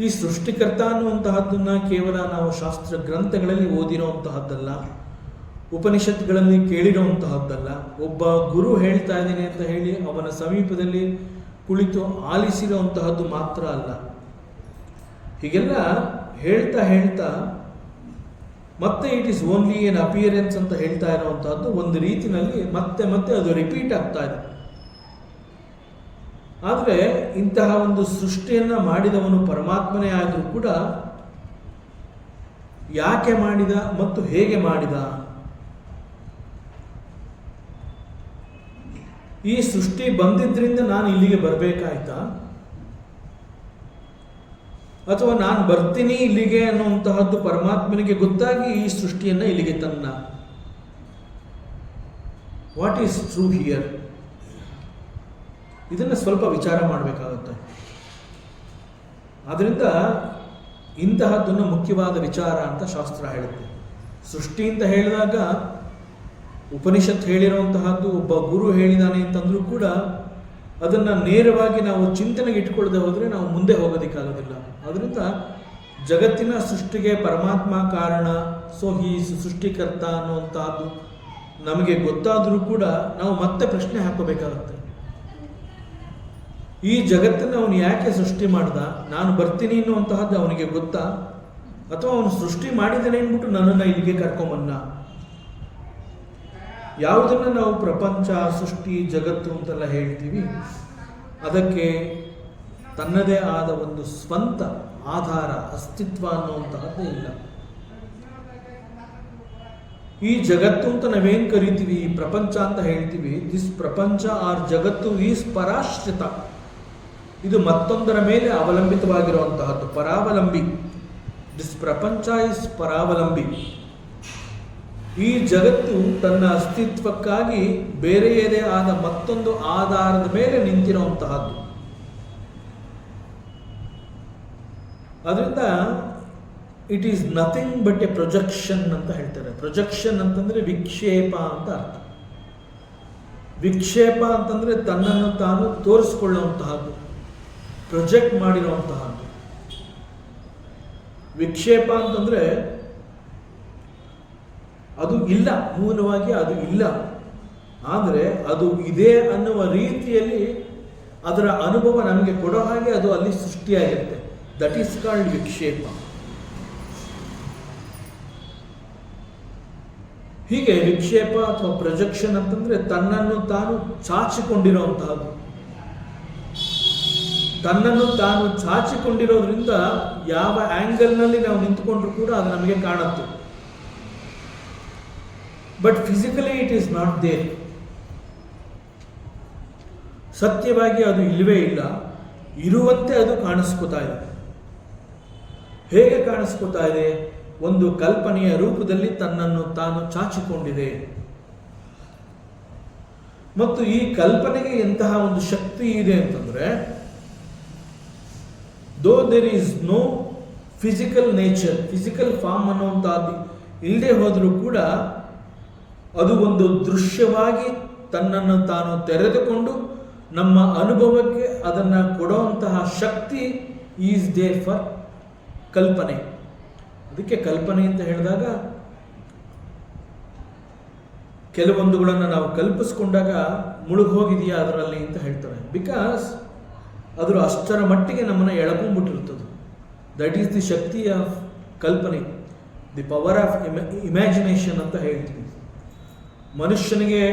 ಈ ಸೃಷ್ಟಿಕರ್ತ ಅನ್ನುವಂತಹದ್ದನ್ನು ಕೇವಲ ನಾವು ಶಾಸ್ತ್ರ ಗ್ರಂಥಗಳಲ್ಲಿ ಓದಿರೋಂತಹದ್ದಲ್ಲ, ಉಪನಿಷತ್ಗಳಲ್ಲಿ ಕೇಳಿರುವಂತಹದ್ದಲ್ಲ, ಒಬ್ಬ ಗುರು ಹೇಳ್ತಾ ಇದ್ದೀನಿ ಅಂತ ಹೇಳಿ ಅವನ ಸಮೀಪದಲ್ಲಿ ಕುಳಿತು ಆಲಿಸಿರುವಂತಹದ್ದು ಮಾತ್ರ ಅಲ್ಲ. ಹೀಗೆಲ್ಲ ಹೇಳ್ತಾ ಹೇಳ್ತಾ ಮತ್ತೆ it is only an appearance ಅಂತ ಹೇಳ್ತಾ ಇರುವಂತಹದ್ದು ಒಂದು ರೀತಿಯಲ್ಲಿ ಮತ್ತೆ ಮತ್ತೆ ಅದು ರಿಪೀಟ್ ಆಗ್ತಾ ಇದೆ. ಆದರೆ ಇಂತಹ ಒಂದು ಸೃಷ್ಟಿಯನ್ನ ಮಾಡಿದವನು ಪರಮಾತ್ಮನೇ ಆದರೂ ಕೂಡ ಯಾಕೆ ಮಾಡಿದ ಮತ್ತು ಹೇಗೆ ಮಾಡಿದ? ಈ ಸೃಷ್ಟಿ ಬಂದಿದ್ರಿಂದ ನಾನು ಇಲ್ಲಿಗೆ ಬರಬೇಕಾಯ್ತಾ, ಅಥವಾ ನಾನು ಬರ್ತೀನಿ ಇಲ್ಲಿಗೆ ಅನ್ನುವಂತಹದ್ದು ಪರಮಾತ್ಮನಿಗೆ ಗೊತ್ತಾಗಿ ಈ ಸೃಷ್ಟಿಯನ್ನ ಇಲ್ಲಿಗೆ ತನ್ನ? What is true here? ಇದನ್ನು ಸ್ವಲ್ಪ ವಿಚಾರ ಮಾಡಬೇಕಾಗುತ್ತೆ. ಆದ್ದರಿಂದ ಇಂತಹದ್ದನ್ನು ಮುಖ್ಯವಾದ ವಿಚಾರ ಅಂತ ಶಾಸ್ತ್ರ ಹೇಳುತ್ತೆ. ಸೃಷ್ಟಿ ಅಂತ ಹೇಳಿದಾಗ ಉಪನಿಷತ್ ಹೇಳಿರುವಂತಹದ್ದು ಒಬ್ಬ ಗುರು ಹೇಳಿದಾನೆ ಅಂತಂದ್ರೂ ಕೂಡ ಅದನ್ನು ನೇರವಾಗಿ ನಾವು ಚಿಂತನೆಗೆ ಇಟ್ಕೊಳ್ಳದೆ ಹೋದರೆ ನಾವು ಮುಂದೆ ಹೋಗೋದಕ್ಕಾಗೋದಿಲ್ಲ. ಅದರಿಂದ ಜಗತ್ತಿನ ಸೃಷ್ಟಿಗೆ ಪರಮಾತ್ಮ ಕಾರಣ, ಸೊ ಈ ಸೃಷ್ಟಿಕರ್ತ ಅನ್ನುವಂತಹದ್ದು ನಮಗೆ ಗೊತ್ತಾದರೂ ಕೂಡ ನಾವು ಮತ್ತೆ ಪ್ರಶ್ನೆ ಹಾಕೋಬೇಕಾಗುತ್ತೆ. ಈ ಜಗತ್ತನ್ನು ಅವನು ಯಾಕೆ ಸೃಷ್ಟಿ ಮಾಡ್ದ? ನಾನು ಬರ್ತೀನಿ ಅನ್ನುವಂತಹದ್ದು ಅವನಿಗೆ ಗೊತ್ತಾ, ಅಥವಾ ಅವನು ಸೃಷ್ಟಿ ಮಾಡಿದ್ದಾನೆ ಅಂದ್ಬಿಟ್ಟು ನನ್ನನ್ನು ಇಲ್ಲಿಗೆ ಕರ್ಕೊಂಬನ್ನ? ಯಾವುದನ್ನು ನಾವು ಪ್ರಪಂಚ, ಸೃಷ್ಟಿ, ಜಗತ್ತು ಅಂತೆಲ್ಲ ಹೇಳ್ತೀವಿ, ಅದಕ್ಕೆ ತನ್ನದೇ ಆದ ಒಂದು ಸ್ವಂತ ಆಧಾರ, ಅಸ್ತಿತ್ವ ಅನ್ನುವಂತಹದ್ದೇ ಇಲ್ಲ. ಈ ಜಗತ್ತು ಅಂತ ನಾವೇನು ಕರಿತೀವಿ, ಈ ಪ್ರಪಂಚ ಅಂತ ಹೇಳ್ತೀವಿ, ದಿಸ್ ಪ್ರಪಂಚ ಆರ್ ಜಗತ್ತು ಈಸ್ ಪರಾಶ್ರಿತ. ಇದು ಮತ್ತೊಂದರ ಮೇಲೆ ಅವಲಂಬಿತವಾಗಿರುವಂತಹದ್ದು, ಪರಾವಲಂಬಿ. ದಿಸ್ ಪ್ರಪಂಚ ಇಸ್ ಪರಾವಲಂಬಿ. ಈ ಜಗತ್ತು ತನ್ನ ಅಸ್ತಿತ್ವಕ್ಕಾಗಿ ಬೇರೆಯದೇ ಆದ ಮತ್ತೊಂದು ಆಧಾರದ ಮೇಲೆ ನಿಂತಿರುವಂತಹದ್ದು. ಅದರಿಂದ it is nothing but A projection ಅಂತ ಹೇಳ್ತಾರೆ. ಪ್ರೊಜೆಕ್ಷನ್ ಅಂತಂದ್ರೆ ವಿಕ್ಷೇಪ ಅಂತ ಅರ್ಥ. ವಿಕ್ಷೇಪ ಅಂತಂದ್ರೆ ತನ್ನನ್ನು ತಾನು ತೋರಿಸಿಕೊಳ್ಳುವಂತಹದ್ದು, ಪ್ರೊಜೆಕ್ಟ್ ಮಾಡಿರುವಂತಹದ್ದು. ವಿಕ್ಷೇಪ ಅಂತಂದ್ರೆ ಅದು ಇಲ್ಲ, ಮೂಲವಾಗಿ ಅದು ಇಲ್ಲ, ಆದರೆ ಅದು ಇದೆ ಅನ್ನುವ ರೀತಿಯಲ್ಲಿ ಅದರ ಅನುಭವ ನಮಗೆ ಕೊಡೋ ಹಾಗೆ ಅದು ಅಲ್ಲಿ ಸೃಷ್ಟಿಯಾಗಿರುತ್ತೆ. ದಟ್ ಈಸ್ ಕಾಲ್ಡ್ ವಿಕ್ಷೇಪ. ಹೀಗೆ ವಿಕ್ಷೇಪ ಅಥವಾ ಪ್ರೊಜೆಕ್ಷನ್ ಅಂತಂದ್ರೆ ತನ್ನನ್ನು ತಾನು ಚಾಚಿಕೊಂಡಿರುವಂತಹದ್ದು. ತನ್ನನ್ನು ತಾನು ಚಾಚಿಕೊಂಡಿರೋದ್ರಿಂದ ಯಾವ ಆಂಗಲ್ನಲ್ಲಿ ನಾವು ನಿಂತುಕೊಂಡ್ರೂ ಕೂಡ ಅದು ನಮಗೆ ಕಾಣುತ್ತೆ. But physically it is not there. ಸತ್ಯವಾಗಿ ಅದು ಇಲ್ಲವೇ ಇಲ್ಲ. ಇರುವಂತೆ ಅದು ಕಾಣಿಸ್ಕೊತಾ ಇದೆ. ಹೇಗೆ ಕಾಣಿಸ್ಕೊತಾ ಇದೆ? ಒಂದು ಕಲ್ಪನೆಯ ರೂಪದಲ್ಲಿ ತನ್ನನ್ನು ತಾನು ಚಾಚಿಕೊಂಡಿದೆ. ಮತ್ತು ಈ ಕಲ್ಪನೆಗೆ ಎಂತಹ ಒಂದು ಶಕ್ತಿ ಇದೆ ಅಂತಂದ್ರೆ, though there is no physical nature, physical form ಅನ್ನುವಂಥದ್ದು ಇಲ್ಲದೆ ಹೋದರೂ ಕೂಡ ಅದು ಒಂದು ದೃಶ್ಯವಾಗಿ ತನ್ನನ್ನು ತಾನು ತೆರೆದುಕೊಂಡು ನಮ್ಮ ಅನುಭವಕ್ಕೆ ಅದನ್ನು ಕೊಡುವಂತಹ ಶಕ್ತಿ ಈಸ್ ದೇರ್ ಫಾರ್ ಕಲ್ಪನೆ. ಅದಕ್ಕೆ ಕಲ್ಪನೆ ಅಂತ ಹೇಳಿದಾಗ ಕೆಲವೊಂದುಗಳನ್ನು ನಾವು ಕಲ್ಪಿಸ್ಕೊಂಡಾಗ ಮುಳುಗೋಗಿದೆಯಾ ಅದರಲ್ಲಿ ಅಂತ ಹೇಳ್ತಾರೆ. ಬಿಕಾಸ್ ಅದರ ಅಷ್ಟರ ಮಟ್ಟಿಗೆ ನಮ್ಮನ್ನು ಎಳ್ಕೊಂಡ್ಬಿಟ್ಟಿರ್ತದೆ. ದಟ್ ಈಸ್ ದಿ ಶಕ್ತಿ ಆಫ್ ಕಲ್ಪನೆ, ದಿ ಪವರ್ ಆಫ್ ಇಮ್ಯಾಜಿನೇಷನ್ ಅಂತ ಹೇಳ್ತೀವಿ. ಮನುಷ್ಯನಿಗೆ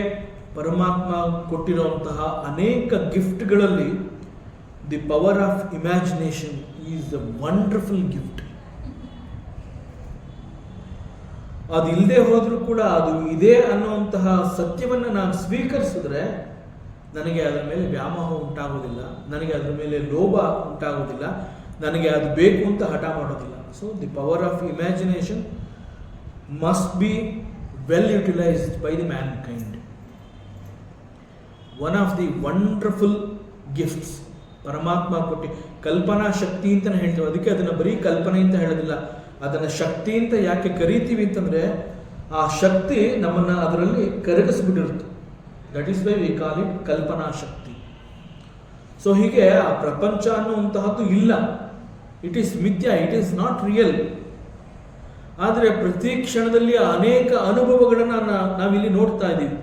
ಪರಮಾತ್ಮ ಕೊಟ್ಟಿರುವಂತಹ ಅನೇಕ ಗಿಫ್ಟ್ಗಳಲ್ಲಿ the power of imagination is a wonderful gift. ಅದು ಇಲ್ಲದೆ ಹೋದರೂ ಕೂಡ ಅದು ಇದೆ ಅನ್ನುವಂತಹ ಸತ್ಯವನ್ನು ನಾನು ಸ್ವೀಕರಿಸಿದ್ರೆ ನನಗೆ ಅದರ ಮೇಲೆ ವ್ಯಾಮೋಹ ಉಂಟಾಗೋದಿಲ್ಲ, ನನಗೆ ಅದರ ಮೇಲೆ ಲೋಭ ಉಂಟಾಗೋದಿಲ್ಲ, ನನಗೆ ಅದು ಬೇಕು ಅಂತ ಹಠ ಮಾಡೋದಿಲ್ಲ. So the power of imagination must be well utilised by the Mankind. One of the wonderful gifts ಪರಮಾತ್ಮ ಕೊಟ್ಟು, ಕಲ್ಪನಾ ಶಕ್ತಿ ಅಂತಲೇ ಹೇಳ್ತೀವಿ. ಅದಕ್ಕೆ ಅದನ್ನು ಬರೀ ಕಲ್ಪನೆ ಅಂತ ಹೇಳೋದಿಲ್ಲ, ಅದನ್ನು ಶಕ್ತಿ ಅಂತ ಯಾಕೆ ಕರೀತೀವಿ ಅಂತಂದರೆ ಆ ಶಕ್ತಿ ನಮ್ಮನ್ನು ಅದರಲ್ಲಿ ಕರಗಿಸ್ಬಿಟ್ಟಿರುತ್ತೆ. That is why we call it ಕಲ್ಪನಾ ಶಕ್ತಿ. ಸೊ ಹೀಗೆ ಆ ಪ್ರಪಂಚ ಅನ್ನುವಂತಹದ್ದು ಇಲ್ಲ, ಇಟ್ ಈಸ್ ಮಿಥ್ಯ, ಇಟ್ ಈಸ್ ನಾಟ್ ರಿಯಲ್. ಆದರೆ ಪ್ರತಿ ಕ್ಷಣದಲ್ಲಿ ಅನೇಕ ಅನುಭವಗಳನ್ನು ನಾವಿಲ್ಲಿ ನೋಡ್ತಾ ಇದ್ದೀವಿ.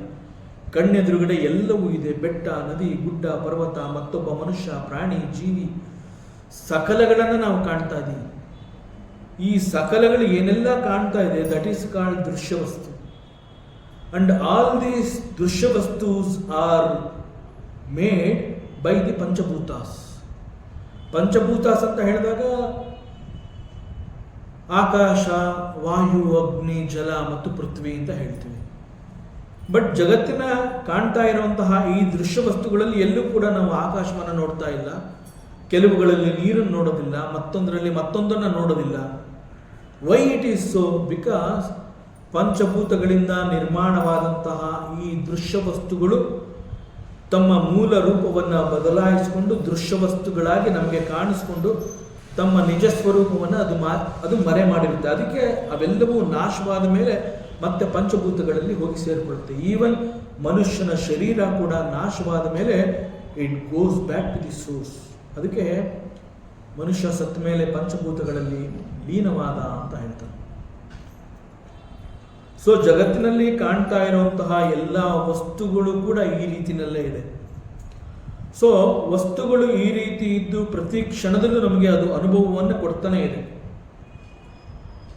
ಕಣ್ಣೆದುರುಗಡೆ ಎಲ್ಲವೂ ಇದೆ, ಬೆಟ್ಟ, ನದಿ, ಗುಡ್ಡ, ಪರ್ವತ, ಮತ್ತೊಬ್ಬ ಮನುಷ್ಯ, ಪ್ರಾಣಿ, ಜೀವಿ, ಸಕಲಗಳನ್ನು ನಾವು ಕಾಣ್ತಾ ಇದ್ದೀವಿ. ಈ ಸಕಲಗಳು ಏನೆಲ್ಲ ಕಾಣ್ತಾ ಇದೆ, ದಟ್ ಈಸ್ ಕಾಲ್ಡ್ ದೃಶ್ಯವಸ್ತು. ಅಂಡ್ ಆಲ್ ದೀಸ್ ದೃಶ್ಯವಸ್ತೂಸ್ ಆರ್ ಮೇಡ್ ಬೈ ದಿ ಪಂಚಭೂತಾಸ್. ಪಂಚಭೂತಾಸ್ ಅಂತ ಹೇಳಿದಾಗ ಆಕಾಶ, ವಾಯು, ಅಗ್ನಿ, ಜಲ ಮತ್ತು ಪೃಥ್ವಿ ಅಂತ ಹೇಳ್ತೀವಿ. ಬಟ್ ಜಗತ್ತಿನ ಕಾಣ್ತಾ ಇರುವಂತಹ ಈ ದೃಶ್ಯ ವಸ್ತುಗಳಲ್ಲಿ ಎಲ್ಲೂ ಕೂಡ ನಾವು ಆಕಾಶವನ್ನು ನೋಡ್ತಾ ಇಲ್ಲ, ಕೆಲವುಗಳಲ್ಲಿ ನೀರನ್ನು ನೋಡೋದಿಲ್ಲ, ಮತ್ತೊಂದರಲ್ಲಿ ಮತ್ತೊಂದನ್ನು ನೋಡೋದಿಲ್ಲ. Why it is so? Because ಪಂಚಭೂತಗಳಿಂದ ನಿರ್ಮಾಣವಾದಂತಹ ಈ ದೃಶ್ಯ ವಸ್ತುಗಳು ತಮ್ಮ ಮೂಲ ರೂಪವನ್ನು ಬದಲಾಯಿಸಿಕೊಂಡು ದೃಶ್ಯ ವಸ್ತುಗಳಾಗಿ ನಮಗೆ ಕಾಣಿಸ್ಕೊಂಡು ತಮ್ಮ ನಿಜ ಸ್ವರೂಪವನ್ನು ಅದು ಮರೆ ಮಾಡಿರುತ್ತೆ. ಅದಕ್ಕೆ ಅವೆಲ್ಲವೂ ನಾಶವಾದ ಮೇಲೆ ಮತ್ತೆ ಪಂಚಭೂತಗಳಲ್ಲಿ ಹೋಗಿ ಸೇರಿಕೊಳ್ಳುತ್ತೆ. ಈವನ್ ಮನುಷ್ಯನ ಶರೀರ ಕೂಡ ನಾಶವಾದ ಮೇಲೆ it goes back to the source. ಅದಕ್ಕೆ ಮನುಷ್ಯ ಸತ್ತ ಮೇಲೆ ಪಂಚಭೂತಗಳಲ್ಲಿ ಲೀನವಾದ ಅಂತ ಹೇಳ್ತಾರೆ. ಸೊ ಜಗತ್ತಿನಲ್ಲಿ ಕಾಣ್ತಾ ಇರುವಂತಹ ಎಲ್ಲ ವಸ್ತುಗಳು ಕೂಡ ಈ ರೀತಿಯಲ್ಲೇ ಇದೆ. ಸೊ ವಸ್ತುಗಳು ಈ ರೀತಿ ಇದ್ದು ಪ್ರತಿ ಕ್ಷಣದಲ್ಲೂ ನಮಗೆ ಅದು ಅನುಭವವನ್ನು ಕೊಡ್ತಾನೆ ಇದೆ.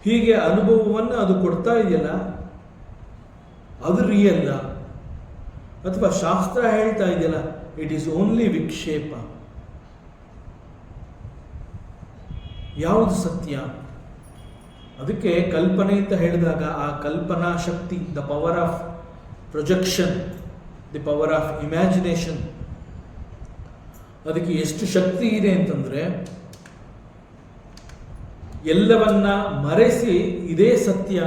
ಹೀಗೆ ಅನುಭವವನ್ನು ಅದು ಕೊಡ್ತಾ ಇದೆಯಲ್ಲ, ಅದು ರಿಯಲ್ಲ, ಅಥವಾ ಶಾಸ್ತ್ರ ಹೇಳ್ತಾ ಇದೆಯಲ್ಲ, ಇಟ್ ಈಸ್ ಓನ್ಲಿ ವಿಕ್ಷೇಪ. ಯಾವುದು ಸತ್ಯ? ಅದಕ್ಕೆ ಕಲ್ಪನೆ ಅಂತ ಹೇಳಿದಾಗ ಆ ಕಲ್ಪನಾ ಶಕ್ತಿ, the power of projection, the power of imagination, ಅದಕ್ಕೆ ಎಷ್ಟು ಶಕ್ತಿ ಇದೆ ಅಂತಂದ್ರೆ ಎಲ್ಲವನ್ನ ಮರೆಸಿ ಇದೇ ಸತ್ಯ,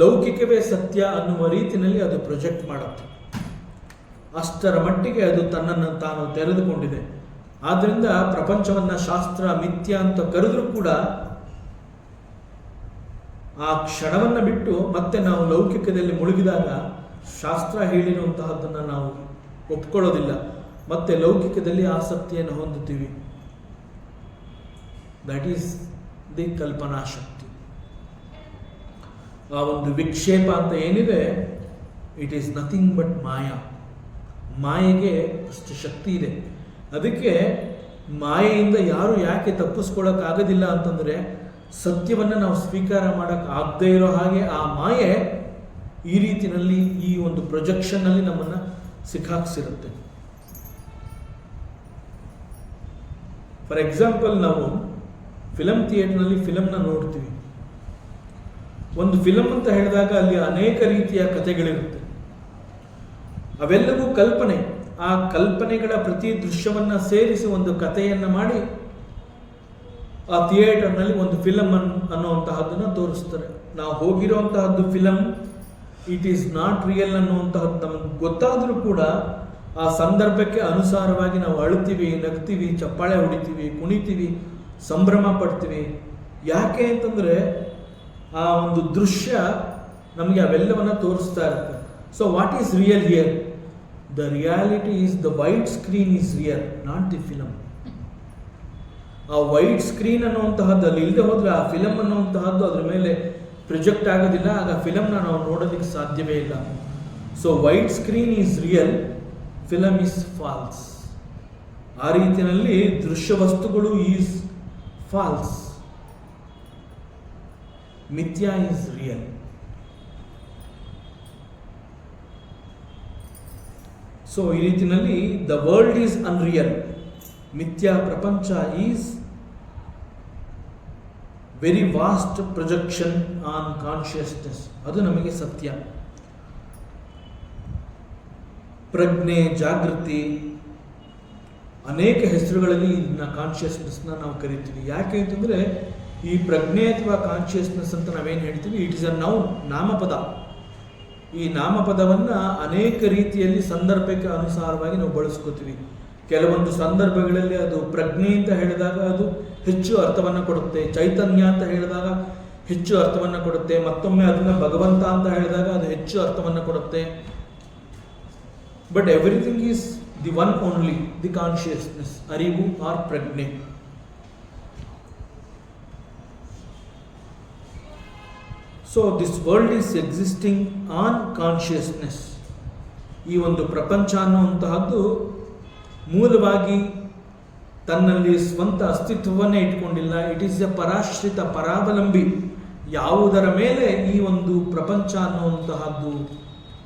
ಲೌಕಿಕವೇ ಸತ್ಯ ಅನ್ನುವ ರೀತಿಯಲ್ಲಿ ಅದು ಪ್ರೊಜೆಕ್ಟ್ ಮಾಡುತ್ತೆ. ಅಷ್ಟರ ಮಟ್ಟಿಗೆ ಅದು ತನ್ನನ್ನು ತಾನು ತೆರೆದುಕೊಂಡಿದೆ. ಆದ್ದರಿಂದ ಪ್ರಪಂಚವನ್ನ ಶಾಸ್ತ್ರ ಮಿಥ್ಯ ಅಂತ ಕರೆದ್ರೂ ಕೂಡ ಆ ಕ್ಷಣವನ್ನು ಬಿಟ್ಟು ಮತ್ತೆ ನಾವು ಲೌಕಿಕದಲ್ಲಿ ಮುಳುಗಿದಾಗ ಶಾಸ್ತ್ರ ಹೇಳಿರುವಂತಹದ್ದನ್ನು ನಾವು ಒಪ್ಕೊಳ್ಳೋದಿಲ್ಲ, ಮತ್ತೆ ಲೌಕಿಕದಲ್ಲಿ ಆಸಕ್ತಿಯನ್ನು ಹೊಂದುತ್ತೀವಿ. ದಟ್ ಈಸ್ ದಿ ಕಲ್ಪನಾ ಶಕ್ತಿ. ಆ ಒಂದು ವಿಕ್ಷೇಪ ಅಂತ ಏನಿದೆ, ಇಟ್ ಈಸ್ ನಥಿಂಗ್ ಬಟ್ ಮಾಯಾ. ಮಾಯೆಗೆ ಅಷ್ಟು ಶಕ್ತಿ ಇದೆ. ಅದಕ್ಕೆ ಮಾಯೆಯಿಂದ ಯಾರು ಯಾಕೆ ತಪ್ಪಿಸ್ಕೊಳ್ಳೋಕ್ಕಾಗೋದಿಲ್ಲ ಅಂತಂದರೆ, ಸತ್ಯವನ್ನು ನಾವು ಸ್ವೀಕಾರ ಮಾಡೋಕ್ಕೆ ಆಗದೇ ಇರೋ ಹಾಗೆ ಆ ಮಾಯೆ ಈ ರೀತಿಯಲ್ಲಿ ಈ ಒಂದು ಪ್ರೊಜೆಕ್ಷನ್ನಲ್ಲಿ ನಮ್ಮನ್ನು ಸಿಕ್ಕಾಕ್ಸಿರುತ್ತೆ. ಫಾರ್ ಎಕ್ಸಾಂಪಲ್, ನಾವು ಫಿಲಮ್ ಥಿಯೇಟರ್ನಲ್ಲಿ ಫಿಲಮ್ನ ನೋಡ್ತೀವಿ. ಒಂದು ಫಿಲಮ್ ಅಂತ ಹೇಳಿದಾಗ ಅಲ್ಲಿ ಅನೇಕ ರೀತಿಯ ಕಥೆಗಳಿರುತ್ತೆ. ಅವೆಲ್ಲವೂ ಕಲ್ಪನೆ. ಆ ಕಲ್ಪನೆಗಳ ಪ್ರತಿ ದೃಶ್ಯವನ್ನು ಸೇರಿಸಿ ಒಂದು ಕಥೆಯನ್ನು ಮಾಡಿ ಆ ಥಿಯೇಟರ್ನಲ್ಲಿ ಒಂದು ಫಿಲಮ್ ಅನ್ನುವಂತಹದ್ದನ್ನು ತೋರಿಸ್ತಾರೆ. ನಾವು ಹೋಗಿರುವಂತಹದ್ದು film, it is not real ಅನ್ನುವಂತಹದ್ದು ನಮಗೆ ಗೊತ್ತಾದರೂ ಕೂಡ ಆ ಸಂದರ್ಭಕ್ಕೆ ಅನುಸಾರವಾಗಿ ನಾವು ಅಳ್ತೀವಿ, ನಗ್ತೀವಿ, ಚಪ್ಪಾಳೆ ಹೊಡಿತೀವಿ, ಕುಣಿತೀವಿ, ಸಂಭ್ರಮ ಪಡ್ತೀವಿ. ಯಾಕೆ ಅಂತಂದರೆ ಆ ಒಂದು ದೃಶ್ಯ ನಮಗೆ ಅವೆಲ್ಲವನ್ನು ತೋರಿಸ್ತಾ ಇರುತ್ತೆ. So what is real here? The reality is the wide screen is real, not the film. ಆ ವೈಡ್ ಸ್ಕ್ರೀನ್ ಅನ್ನುವಂತಹದ್ದು ಅಲ್ಲಿ ಇಲ್ಲದೆ ಹೋದರೆ ಆ ಫಿಲಮ್ ಅನ್ನುವಂತಹದ್ದು ಅದರ ಮೇಲೆ ಪ್ರೊಜೆಕ್ಟ್ ಆಗೋದಿಲ್ಲ. ಆಗ ಫಿಲಮ್ನ ನಾವು ನೋಡೋದಕ್ಕೆ ಸಾಧ್ಯವೇ ಇಲ್ಲ. So wide screen is real, film is false. ಆ ರೀತಿಯಲ್ಲಿ ದೃಶ್ಯ ವಸ್ತುಗಳು ಈಸ್ ಫಾಲ್ಸ್, ಮಿಥ್ಯಾ ಈಸ್ ರಿಯಲ್. ಸೊ ಈ ರೀತಿಯಲ್ಲಿ ದ ವರ್ಲ್ಡ್ ಈಸ್ ಅನ್ರಿಯಲ್, ಮಿಥ್ಯಾ ಪ್ರಪಂಚ is very vast projection on consciousness. ಅದು ನಮಗೆ ಸತ್ಯ. ಪ್ರಜ್ಞೆ, ಜಾಗೃತಿ, ಅನೇಕ ಹೆಸರುಗಳಲ್ಲಿ ಇದನ್ನ ಕಾನ್ಷಿಯಸ್ನೆಸ್ನ ನಾವು ಕರಿತೀವಿ. ಯಾಕೆ ಅಂತಂದರೆ ಈ ಪ್ರಜ್ಞೆ ಅಥವಾ ಕಾನ್ಷಿಯಸ್ನೆಸ್ ಅಂತ ನಾವೇನು ಹೇಳ್ತೀವಿ, ಇಟ್ ಇಸ್ ಅ ನೌನ್, ನಾಮಪದ. ಈ ನಾಮಪದವನ್ನು ಅನೇಕ ರೀತಿಯಲ್ಲಿ ಸಂದರ್ಭಕ್ಕೆ ಅನುಸಾರವಾಗಿ ನಾವು ಬಳಸ್ಕೋತೀವಿ. ಕೆಲವೊಂದು ಸಂದರ್ಭಗಳಲ್ಲಿ ಅದು ಪ್ರಜ್ಞೆ ಅಂತ ಹೇಳಿದಾಗ ಅದು ಹೆಚ್ಚು ಅರ್ಥವನ್ನು ಕೊಡುತ್ತೆ, ಚೈತನ್ಯ ಅಂತ ಹೇಳಿದಾಗ ಹೆಚ್ಚು ಅರ್ಥವನ್ನು ಕೊಡುತ್ತೆ, ಮತ್ತೊಮ್ಮೆ ಅದನ್ನು ಭಗವಂತ ಅಂತ ಹೇಳಿದಾಗ ಅದು ಹೆಚ್ಚು ಅರ್ಥವನ್ನು ಕೊಡುತ್ತೆ. But everything is the one only, the consciousness, ಅರಿವು ಆರ್ ಪ್ರಜ್ಞೆ. So this world is existing on consciousness. ಈ ಒಂದು ಪ್ರಪಂಚ ಅನ್ನುವಂತಹದ್ದು ಮೂಲವಾಗಿ ತನ್ನಲ್ಲಿ ಸ್ವಂತ ಅಸ್ತಿತ್ವವನ್ನೇ ಇಟ್ಕೊಂಡಿಲ್ಲ. ಇಟ್ ಈಸ್ ಎ ಪರಾಶ್ರಿತ, ಪರಾವಲಂಬಿ. ಯಾವುದರ ಮೇಲೆ ಈ ಒಂದು ಪ್ರಪಂಚ ಅನ್ನುವಂತಹದ್ದು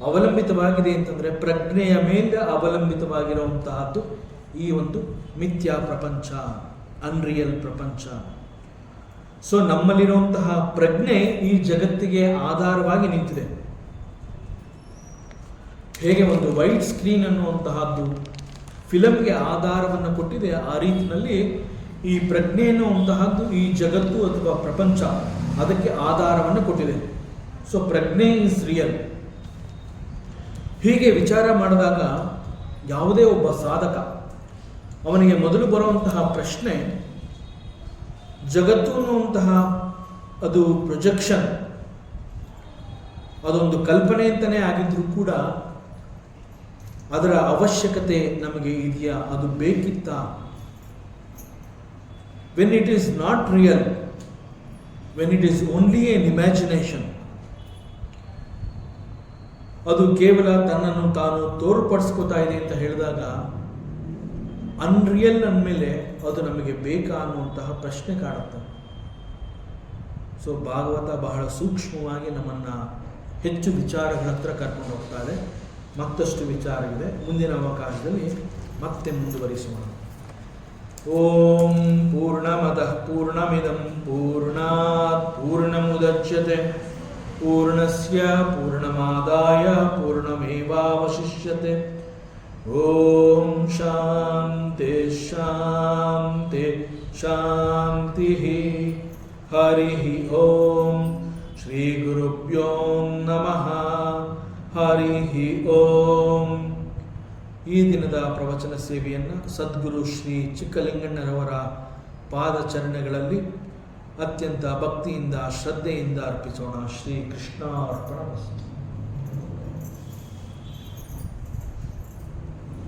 ಅವಲಂಬಿತವಾಗಿದೆ ಅಂತಂದರೆ ಪ್ರಜ್ಞೆಯ ಮೇಲೆ ಅವಲಂಬಿತವಾಗಿರುವಂತಹದ್ದು ಈ ಒಂದು ಮಿಥ್ಯಾ ಪ್ರಪಂಚ, ಅನ್ರಿಯಲ್ ಪ್ರಪಂಚ. ಸೊ ನಮ್ಮಲ್ಲಿರುವಂತಹ ಪ್ರಜ್ಞೆ ಈ ಜಗತ್ತಿಗೆ ಆಧಾರವಾಗಿ ನಿಂತಿದೆ. ಹೇಗೆ ಒಂದು ವೈಟ್ ಸ್ಕ್ರೀನ್ ಅನ್ನುವಂತಹದ್ದು ಫಿಲಮ್ಗೆ ಆಧಾರವನ್ನು ಕೊಟ್ಟಿದೆ, ಆ ರೀತಿಯಲ್ಲಿ ಈ ಪ್ರಜ್ಞೆ ಅನ್ನುವಂತಹದ್ದು ಈ ಜಗತ್ತು ಅಥವಾ ಪ್ರಪಂಚ ಅದಕ್ಕೆ ಆಧಾರವನ್ನು ಕೊಟ್ಟಿದೆ. ಸೊ ಪ್ರಜ್ಞೆ ಈಸ್ ರಿಯಲ್. ಹೀಗೆ ವಿಚಾರ ಮಾಡಿದಾಗ ಯಾವುದೇ ಒಬ್ಬ ಸಾಧಕ ಅವನಿಗೆ ಮೊದಲು ಬರುವಂತಹ ಪ್ರಶ್ನೆ, ಜಗತ್ತು ಅನ್ನುವಂತಹ ಅದು ಪ್ರೊಜೆಕ್ಷನ್, ಅದೊಂದು ಕಲ್ಪನೆ ಅಂತಲೇ ಆಗಿದ್ರೂ ಕೂಡ ಅದರ ಅವಶ್ಯಕತೆ ನಮಗೆ ಇದೆಯಾ, ಅದು ಬೇಕಿತ್ತಾ? When it is not real, when it is only N imagination, ಅದು ಕೇವಲ ತನ್ನನ್ನು ತಾನು ತೋರ್ಪಡಿಸ್ಕೋತಾ ಇದೆ ಅಂತ ಹೇಳಿದಾಗ ಅನ್ರಿಯಲ್ ಅಂದಮೇಲೆ ಅದು ನಮಗೆ ಬೇಕಾ ಅನ್ನುವಂತಹ ಪ್ರಶ್ನೆ ಕಾಡುತ್ತೆ. ಸೊ ಭಾಗವತ ಬಹಳ ಸೂಕ್ಷ್ಮವಾಗಿ ನಮ್ಮನ್ನು ಹೆಚ್ಚು ವಿಚಾರಗಳ ಹತ್ರ ಕರ್ಕೊಂಡು ಹೋಗ್ತಾರೆ. ಮತ್ತಷ್ಟು ವಿಚಾರ ಇದೆ, ಮುಂದಿನ ಅವಕಾಶದಲ್ಲಿ ಮತ್ತೆ ಮುಂದುವರಿಸೋಣ. ಓಂ ಪೂರ್ಣಮದಃ ಪೂರ್ಣಮಿದಂ ಪೂರ್ಣಾತ್ ಪೂರ್ಣಮುದಚ್ಯತೆ ಪೂರ್ಣಸ್ಯ ಪೂರ್ಣಮಾದಾಯ ಪೂರ್ಣಮೇವಾವಶಿಷ್ಯತೆ. ಓಂ ಶಾಂತಿ ಶಾಂತಿ ಶಾಂತಿ. ಹರಿ ಓಂ. ಶ್ರೀ ಗುರುಭ್ಯೋ ನಮಃ. ಹರಿ ಓಂ. ಈ ದಿನದ ಪ್ರವಚನ ಸೇವೆಯನ್ನು ಸದ್ಗುರು ಶ್ರೀ ಚಿಕ್ಕಲಿಂಗಣ್ಣನವರ ಪಾದಚರಣೆಗಳಲ್ಲಿ ಅತ್ಯಂತ ಭಕ್ತಿಯಿಂದ ಶ್ರದ್ಧೆಯಿಂದ ಅರ್ಪಿಸೋಣ. ಶ್ರೀ ಕೃಷ್ಣಾರ್ಪಣಮಸ್ತು.